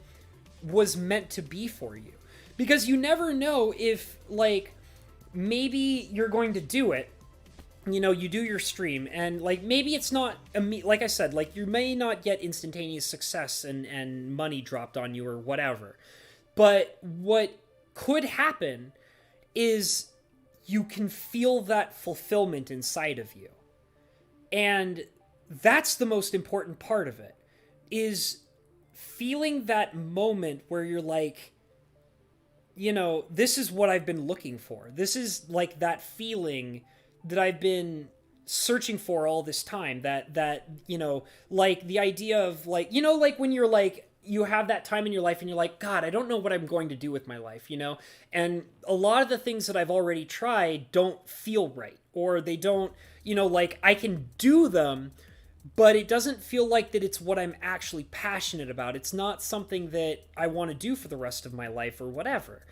was meant to be for you. Because you never know if, like, maybe you're going to do it, you know, you do your stream, and, like, maybe it's not, like I said, like, you may not get instantaneous success and money dropped on you or whatever. But what could happen is you can feel that fulfillment inside of you. And that's the most important part of it, is feeling that moment where you're like, you know, this is what I've been looking for. This is like that feeling that I've been searching for all this time. That, you know, like the idea of like, you know, like when you're like, you have that time in your life and you're like, God, I don't know what I'm going to do with my life, you know? And a lot of the things that I've already tried don't feel right, or they don't, you know, like I can do them, but it doesn't feel like that it's what I'm actually passionate about. It's not something that I want to do for the rest of my life or whatever.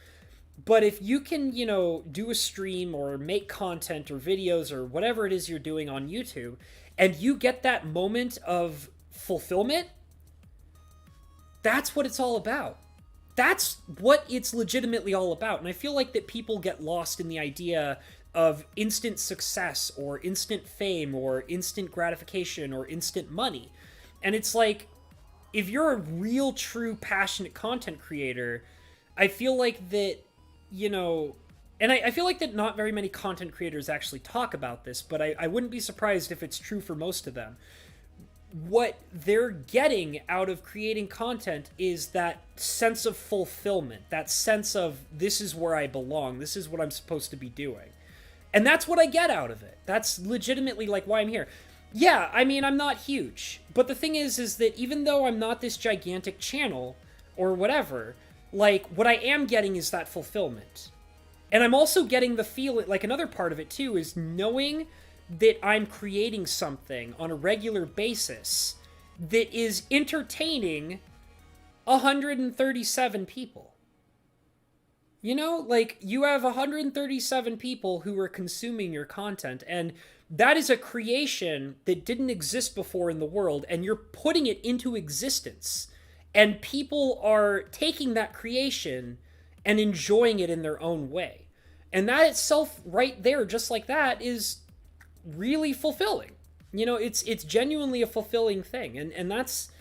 But if you can, you know, do a stream or make content or videos or whatever it is you're doing on YouTube, and you get that moment of fulfillment, that's what it's all about. That's what it's legitimately all about. And I feel like that people get lost in the idea of instant success or instant fame or instant gratification or instant money. And it's like, if you're a real, true, passionate content creator, I feel like that, you know, and I feel like that not very many content creators actually talk about this, but I wouldn't be surprised if it's true for most of them. What they're getting out of creating content is that sense of fulfillment, that sense of, this is where I belong, this is what I'm supposed to be doing. And that's what I get out of it. That's legitimately like why I'm here. Yeah, I mean, I'm not huge, but the thing is that even though I'm not this gigantic channel or whatever, like, what I am getting is that fulfillment. And I'm also getting the feeling, like, another part of it too is knowing that I'm creating something on a regular basis that is entertaining 137 people. You know, like, you have 137 people who are consuming your content, and that is a creation that didn't exist before in the world, and you're putting it into existence. And people are taking that creation and enjoying it in their own way. And that itself, right there, just like that, is really fulfilling. You know, it's genuinely a fulfilling thing. And that's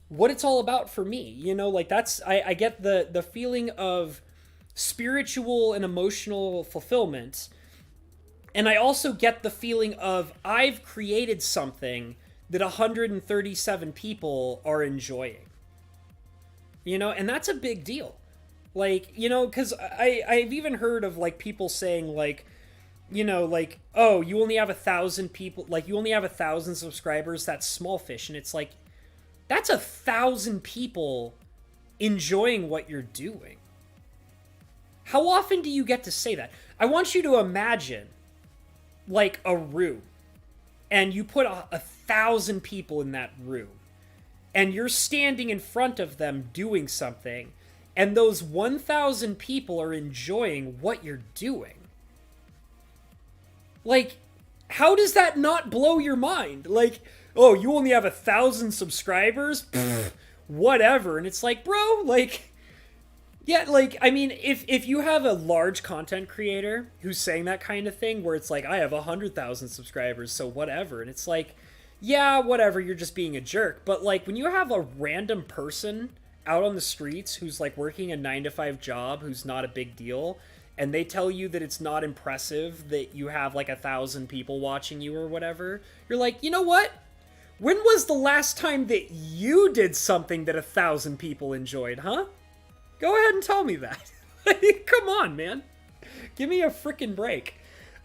what it's all about for me. You know, like, that's, I get the feeling of spiritual and emotional fulfillment, and I also get the feeling of, I've created something that 137 people are enjoying. You know, and that's a big deal. Like, you know, because I've even heard of, like, people saying, like, you know, like, oh, you only have 1,000 people, like, you only have 1,000 subscribers, that's small fish. And it's like, that's 1,000 people enjoying what you're doing. How often do you get to say that? I want you to imagine, like, a room, and you put 1,000 people in that room, and you're standing in front of them doing something, and those 1,000 people are enjoying what you're doing. Like, how does that not blow your mind? Like, oh, you only have 1,000 subscribers? Pfft, whatever. And it's like, bro, like, yeah, like, I mean, if you have a large content creator who's saying that kind of thing, where it's like, I have 100,000 subscribers, so whatever. And it's like, yeah, whatever, you're just being a jerk. But, like, when you have a random person out on the streets who's, like, working a 9-to-5 job, who's not a big deal, and they tell you that it's not impressive that you have, like, 1,000 people watching you or whatever, you're like, you know what? When was the last time that you did something that 1,000 people enjoyed, huh? Go ahead and tell me that. Come on, man. Give me a frickin' break.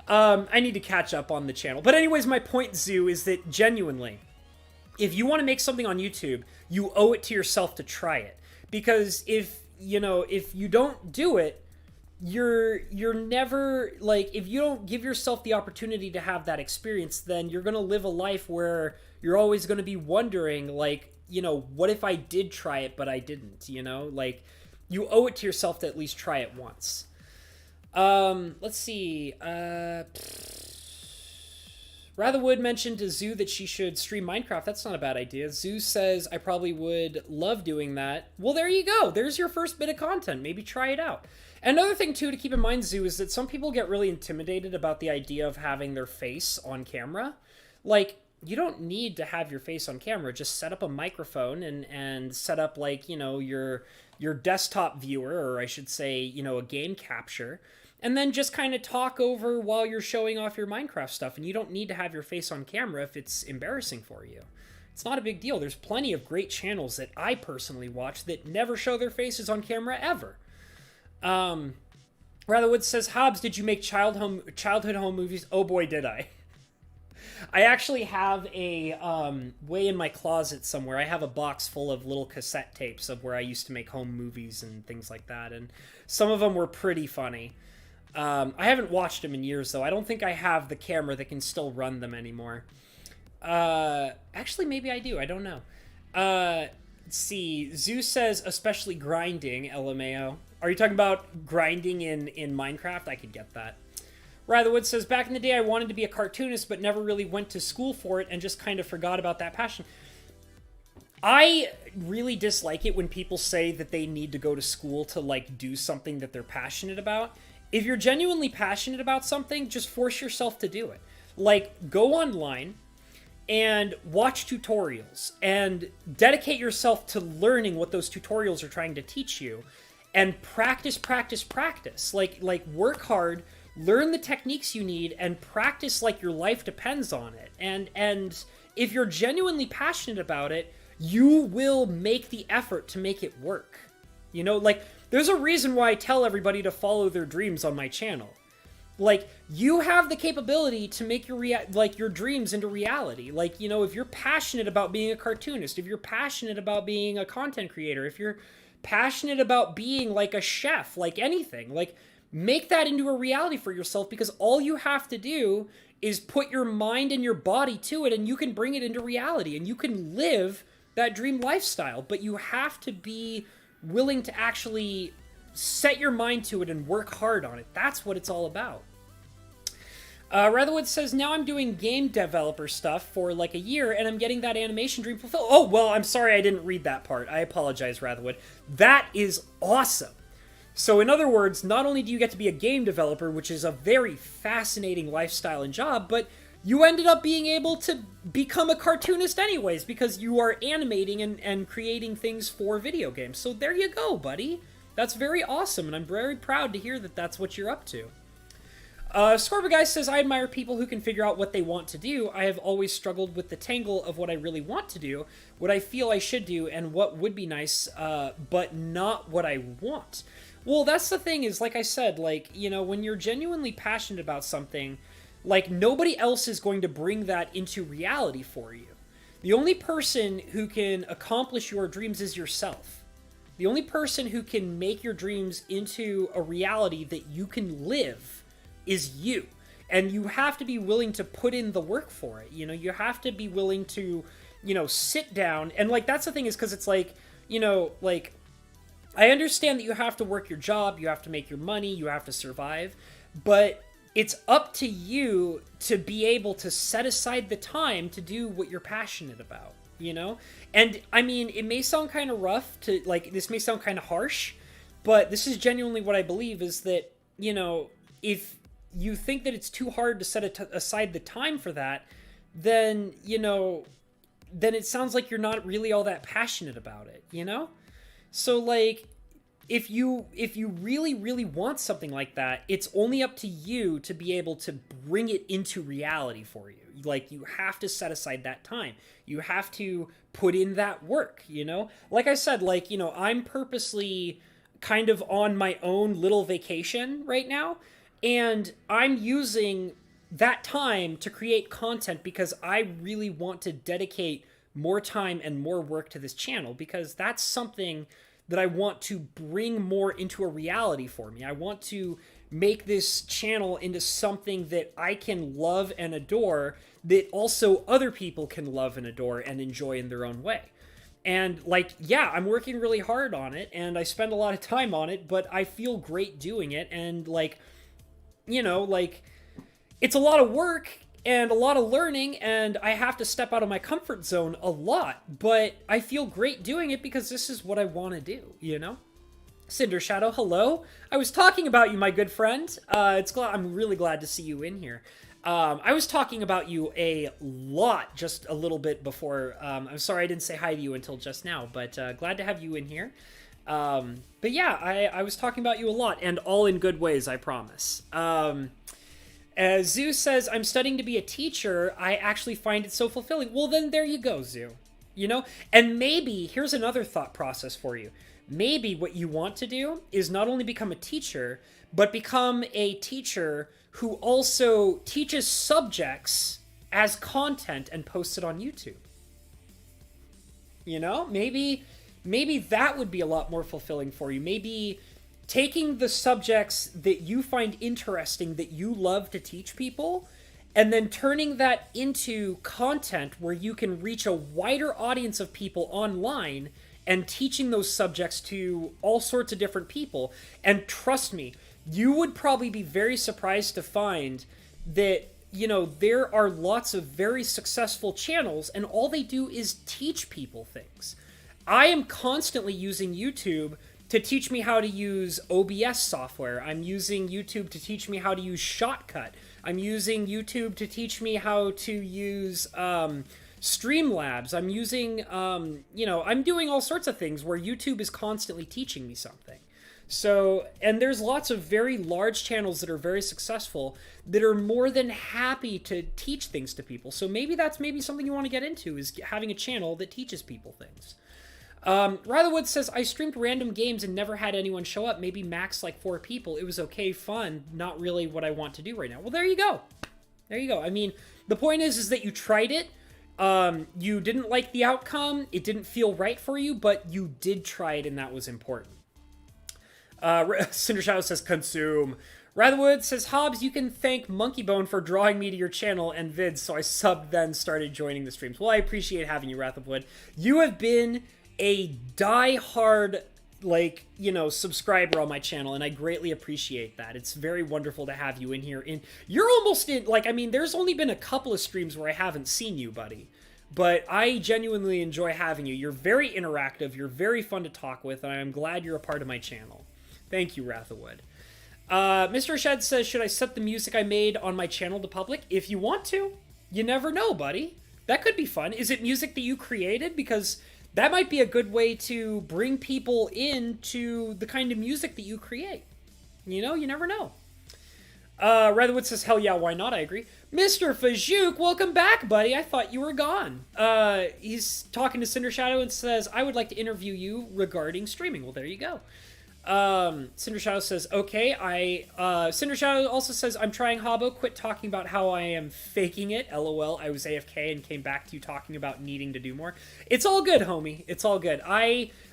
I need to catch up on the channel. But anyways, my point, Zoo, is that genuinely, if you want to make something on YouTube, you owe it to yourself to try it. Because if you don't do it, you're never, like, if you don't give yourself the opportunity to have that experience, then you're going to live a life where you're always going to be wondering, like, what if I did try it, but I didn't, like, you owe it to yourself to at least try it once. Let's see. Ratherwood mentioned to Zoo that she should stream Minecraft. That's not a bad idea. Zoo says, I probably would love doing that. Well, there you go. There's your first bit of content. Maybe try it out. Another thing, too, to keep in mind, Zoo, is that some people get really intimidated about the idea of having their face on camera. Like, you don't need to have your face on camera. Just set up a microphone and set up, like, your desktop viewer, or I should say, a game capture, and then just kind of talk over while you're showing off your Minecraft stuff. And you don't need to have your face on camera if it's embarrassing for you. It's not a big deal. There's plenty of great channels that I personally watch that never show their faces on camera ever. Ratherwood says, Hobbs, did you make childhood home movies? Oh boy, did I. I actually have a, way in my closet somewhere, I have a box full of little cassette tapes of where I used to make home movies and things like that, and some of them were pretty funny. I haven't watched them in years, though. I don't think I have the camera that can still run them anymore. Actually, maybe I do. I don't know. Let's see. Zeus says, especially grinding, LMAO. Are you talking about grinding in Minecraft? I could get that. Ratherwood says, back in the day, I wanted to be a cartoonist, but never really went to school for it and just kind of forgot about that passion. I really dislike it when people say that they need to go to school to, like, do something that they're passionate about. If you're genuinely passionate about something, just force yourself to do it. Like, go online and watch tutorials and dedicate yourself to learning what those tutorials are trying to teach you, and practice. Like work hard, learn the techniques you need, and practice like your life depends on it. And if you're genuinely passionate about it, you will make the effort to make it work. Like, there's a reason why I tell everybody to follow their dreams on my channel. Like, you have the capability to make your dreams into reality. Like, if you're passionate about being a cartoonist, if you're passionate about being a content creator, if you're passionate about being, like, a chef, like anything, like, make that into a reality for yourself, because all you have to do is put your mind and your body to it, and you can bring it into reality, and you can live that dream lifestyle. But you have to be willing to actually set your mind to it and work hard on it. That's what it's all about. Ratherwood says, now I'm doing game developer stuff for like a year, and I'm getting that animation dream fulfilled. Oh, well, I'm sorry I didn't read that part. I apologize, Ratherwood. That is awesome. So in other words, not only do you get to be a game developer, which is a very fascinating lifestyle and job, but you ended up being able to become a cartoonist anyways, because you are animating and creating things for video games. So there you go, buddy. That's very awesome, and I'm very proud to hear that that's what you're up to. Scorba Guy says, I admire people who can figure out what they want to do. I have always struggled with the tangle of what I really want to do, what I feel I should do, and what would be nice, but not what I want. Well, that's the thing is, like I said, like, when you're genuinely passionate about something, like, nobody else is going to bring that into reality for you. The only person who can accomplish your dreams is yourself. The only person who can make your dreams into a reality that you can live is you. And you have to be willing to put in the work for it. You have to be willing to, sit down. And, like, that's the thing is, because it's like, like, I understand that you have to work your job, you have to make your money, you have to survive, but it's up to you to be able to set aside the time to do what you're passionate about, you know? And I mean, it may sound kind of rough to, like, this may sound kind of harsh, but this is genuinely what I believe is that, you know, if you think that it's too hard to set aside the time for that, then, you know, then it sounds like you're not really all that passionate about it, you know? So, like, if you really want something like that, it's only up to you to be able to bring it into reality for you. Like, you have to set aside that time. You have to put in that work, you know? Like I said, like, you know, I'm purposely kind of on my own little vacation right now, and I'm using that time to create content because I really want to dedicate more time and more work to this channel, because that's something that I want to bring more into a reality for me. I want to make this channel into something that I can love and adore, that also other people can love and adore and enjoy in their own way. And, like, yeah, I'm working really hard on it, and I spend a lot of time on it, but I feel great doing it, and, like, you know, like, it's a lot of work and a lot of learning, and I have to step out of my comfort zone a lot, but I feel great doing it because this is what I want to do, you know? Cinder Shadow, hello. I was talking about you, my good friend. I'm really glad to see you in here. I was talking about you a lot just a little bit before. I'm sorry I didn't say hi to you until just now, but glad to have you in here. But yeah, I was talking about you a lot, and all in good ways, I promise. Zoo says, I'm studying to be a teacher. I actually find it so fulfilling. Well, then there you go, Zoo. You know? And maybe, here's another thought process for you. Maybe what you want to do is not only become a teacher, but become a teacher who also teaches subjects as content and posts it on YouTube. You know? Maybe that would be a lot more fulfilling for you. Maybe taking the subjects that you find interesting, that you love to teach people, and then turning that into content where you can reach a wider audience of people online and teaching those subjects to all sorts of different people. And trust me, you would probably be very surprised to find that, you know, there are lots of very successful channels and all they do is teach people things. I am constantly using YouTube to teach me how to use OBS software. I'm using YouTube to teach me how to use Shotcut. I'm using YouTube to teach me how to use Streamlabs. I'm using, you know, I'm doing all sorts of things where YouTube is constantly teaching me something. So, and there's lots of very large channels that are very successful that are more than happy to teach things to people. So maybe that's something you want to get into, is having a channel that teaches people things. Rytherwood says, I streamed random games and never had anyone show up. Maybe max like 4 people. It was okay, fun. Not really what I want to do right now. Well, there you go. There you go. I mean, the point is that you tried it. You didn't like the outcome. It didn't feel right for you, but you did try it, and that was important. Cinder Shadow says, consume. Rytherwood says, Hobbs, you can thank Monkeybone for drawing me to your channel and vids, so I subbed then started joining the streams. Well, I appreciate having you, Rytherwood. You have been a die-hard, like, you know, subscriber on my channel, and I greatly appreciate that. It's very wonderful to have you in here. And you're almost in, like, I mean, there's only been a couple of streams where I haven't seen you, buddy. But I genuinely enjoy having you. You're very interactive, you're very fun to talk with, and I'm glad you're a part of my channel. Thank you, Rathawood. Mr. Shed says, should I set the music I made on my channel to public? If you want to. You never know, buddy. That could be fun. Is it music that you created? Because that might be a good way to bring people into the kind of music that you create. You know, you never know. Ratherwood says, hell yeah, why not? I agree. Mr. Fajouk, welcome back, buddy. I thought you were gone. He's talking to Cinder Shadow and says, I would like to interview you regarding streaming. Well, there you go. Cinder Shadow says, okay, Cinder Shadow also says, I'm trying Hobbo, quit talking about how I am faking it, lol, I was AFK and came back to you talking about needing to do more. It's all good, homie, it's all good.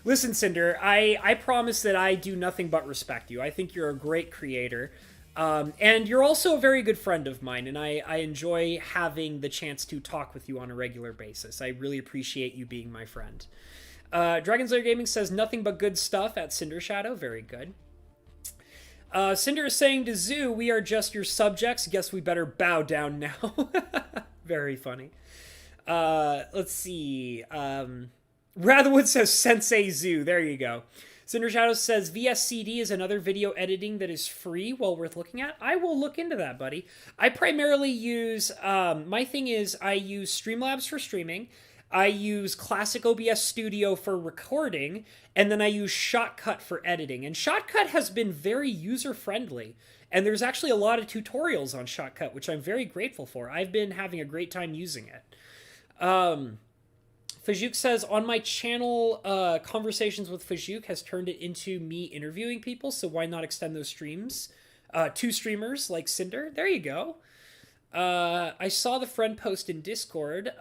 Listen, Cinder, I promise that I do nothing but respect you. I think you're a great creator, and you're also a very good friend of mine, and I enjoy having the chance to talk with you on a regular basis. I really appreciate you being my friend. Dragon Slayer Gaming says, nothing but good stuff at Cinder Shadow. Very good. Cinder is saying to Zoo, we are just your subjects. Guess we better bow down now. Very funny. Let's see. Ratherwood says Sensei Zoo. There you go. Cinder Shadows says VSCD is another video editing that is free, well worth looking at. I will look into that, buddy. I primarily use, my thing is I use Streamlabs for streaming. I use Classic OBS Studio for recording, and then I use Shotcut for editing. And Shotcut has been very user-friendly, and there's actually a lot of tutorials on Shotcut, which I'm very grateful for. I've been having a great time using it. Fajouk says, on my channel, Conversations with Fajouk has turned it into me interviewing people, so why not extend those streams to streamers like Cinder? There you go. I saw the friend post in Discord,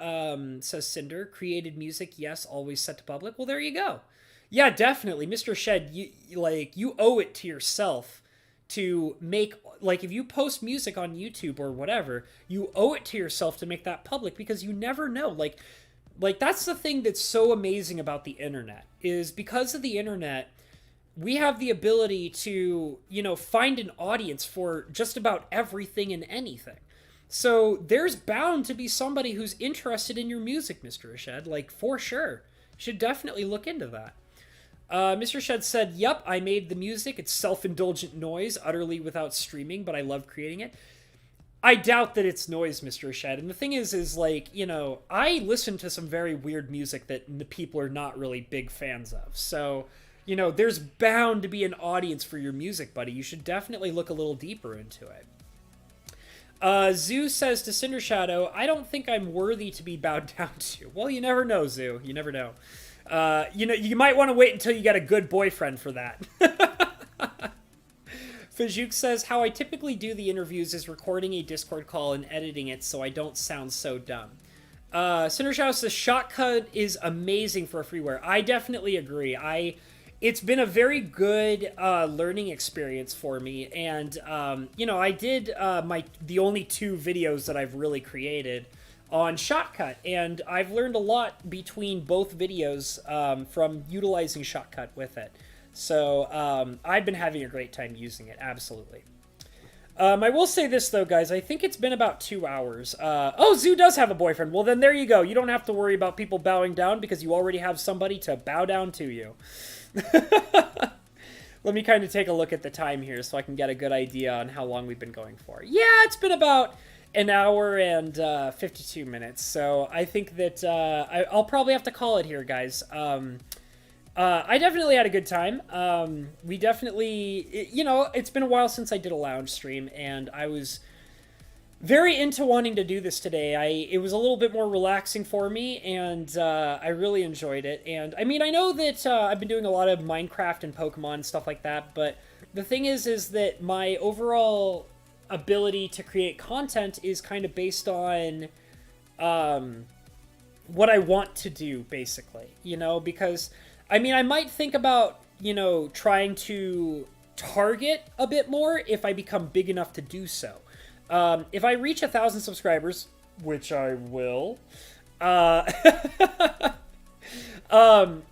says Cinder, created music, yes, always set to public. Well, there you go. Yeah, definitely. Mr. Shed, you owe it to yourself to make, like, if you post music on YouTube or whatever, you owe it to yourself to make that public, because you never know. Like that's the thing that's so amazing about the internet, is because of the internet, we have the ability to, find an audience for just about everything and anything. So there's bound to be somebody who's interested in your music, Mr. Shed, like, for sure. You should definitely look into that. Mr. Shed said, yep, I made the music. It's self-indulgent noise, utterly without streaming, but I love creating it. I doubt that it's noise, Mr. Shed. And the thing is like, I listen to some very weird music that the people are not really big fans of. So, there's bound to be an audience for your music, buddy. You should definitely look a little deeper into it. Zoo says to Cinder Shadow, I don't think I'm worthy to be bowed down to. Well, you never know, Zoo. You never know. You might want to wait until you get a good boyfriend for that. Fajouk says, how I typically do the interviews is recording a Discord call and editing it so I don't sound so dumb. Cinder Shadow says, Shotcut is amazing for a freeware. I definitely agree. It's been a very good learning experience for me, and I did the only 2 videos that I've really created on Shotcut, and I've learned a lot between both videos from utilizing Shotcut with it. So I've been having a great time using it, absolutely. I will say this, though, guys. I think it's been about 2 hours. Oh, Zoo does have a boyfriend. Well, then there you go. You don't have to worry about people bowing down because you already have somebody to bow down to you. Let me kind of take a look at the time here so I can get a good idea on how long we've been going for. Yeah, it's been about an hour and 52 minutes. So I think that I'll probably have to call it here, guys. I definitely had a good time. We definitely, it's been a while since I did a lounge stream, and I was very into wanting to do this today. It was a little bit more relaxing for me, and I really enjoyed it. And I mean, I know that I've been doing a lot of Minecraft and Pokemon and stuff like that, but the thing is that my overall ability to create content is kind of based on what I want to do, basically, because I mean, I might think about, trying to target a bit more if I become big enough to do so. If I reach 1,000 subscribers, which I will,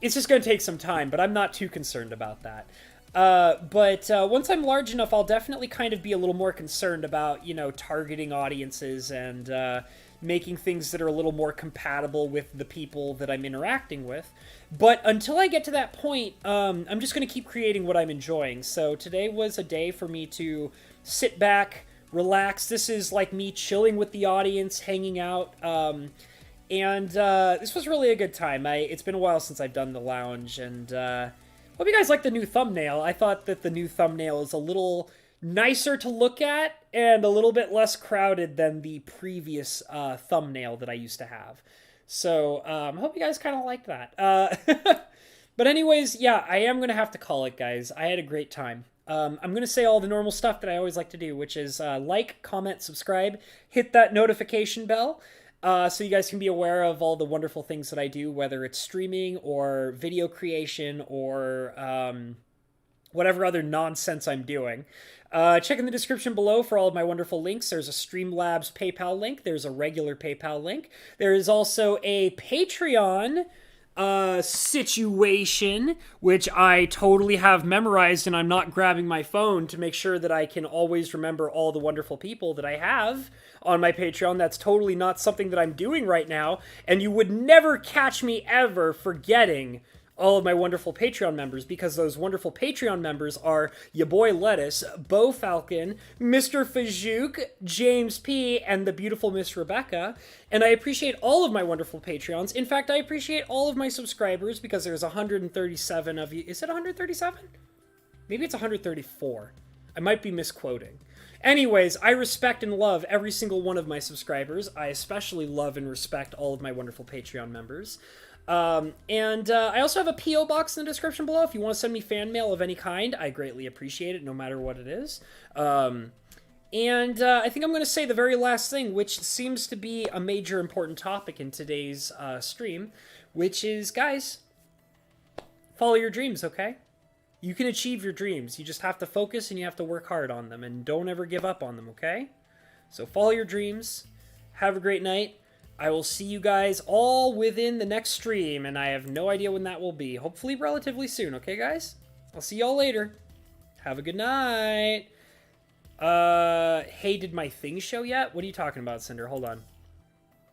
it's just going to take some time, but I'm not too concerned about that. But once I'm large enough, I'll definitely kind of be a little more concerned about, targeting audiences and making things that are a little more compatible with the people that I'm interacting with. But until I get to that point, I'm just going to keep creating what I'm enjoying. So today was a day for me to sit back, relax. This is like me chilling with the audience, hanging out. And this was really a good time. It's been a while since I've done the lounge, and hope you guys like the new thumbnail. I thought that the new thumbnail is a little nicer to look at and a little bit less crowded than the previous thumbnail that I used to have. So I hope you guys kind of like that. But anyways, yeah, I am going to have to call it, guys. I had a great time. I'm going to say all the normal stuff that I always like to do, which is like, comment, subscribe, hit that notification bell, so you guys can be aware of all the wonderful things that I do, whether it's streaming or video creation or whatever other nonsense I'm doing. Check in the description below for all of my wonderful links. There's a Streamlabs PayPal link. There's a regular PayPal link. There is also a Patreon situation, which I totally have memorized, and I'm not grabbing my phone to make sure that I can always remember all the wonderful people that I have on my Patreon. That's totally not something that I'm doing right now, and you would never catch me ever forgetting all of my wonderful Patreon members, because those wonderful Patreon members are ya boy Lettuce, Bo Falcon, Mr. Fajouk, James P, and the beautiful Miss Rebecca. And I appreciate all of my wonderful Patreons. In fact, I appreciate all of my subscribers, because there's 137 of you. Is it 137? Maybe it's 134. I might be misquoting. Anyways, I respect and love every single one of my subscribers. I especially love and respect all of my wonderful Patreon members. I also have a P.O. Box in the description below. If you want to send me fan mail of any kind, I greatly appreciate it, no matter what it is. I think I'm going to say the very last thing, which seems to be a major important topic in today's stream, which is, guys, follow your dreams, okay? You can achieve your dreams. You just have to focus and you have to work hard on them, and don't ever give up on them, okay? So follow your dreams. Have a great night. I will see you guys all within the next stream, and I have no idea when that will be. Hopefully relatively soon, okay, guys? I'll see y'all later. Have a good night. Hey, did my thing show yet? What are you talking about, Cinder? Hold on.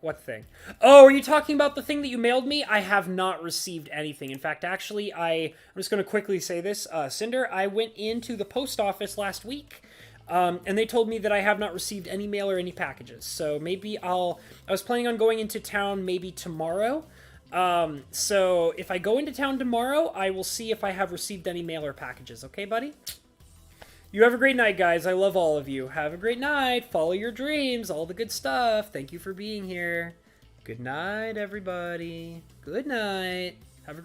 What thing? Oh, are you talking about the thing that you mailed me? I have not received anything. In fact, actually, I'm just going to quickly say this. Cinder, I went into the post office last week, and they told me that I have not received any mail or any packages. So maybe I was planning on going into town maybe tomorrow. So if I go into town tomorrow, I will see if I have received any mail or packages. Okay, buddy? You have a great night, guys. I love all of you. Have a great night. Follow your dreams. All the good stuff. Thank you for being here. Good night, everybody. Good night. Have a great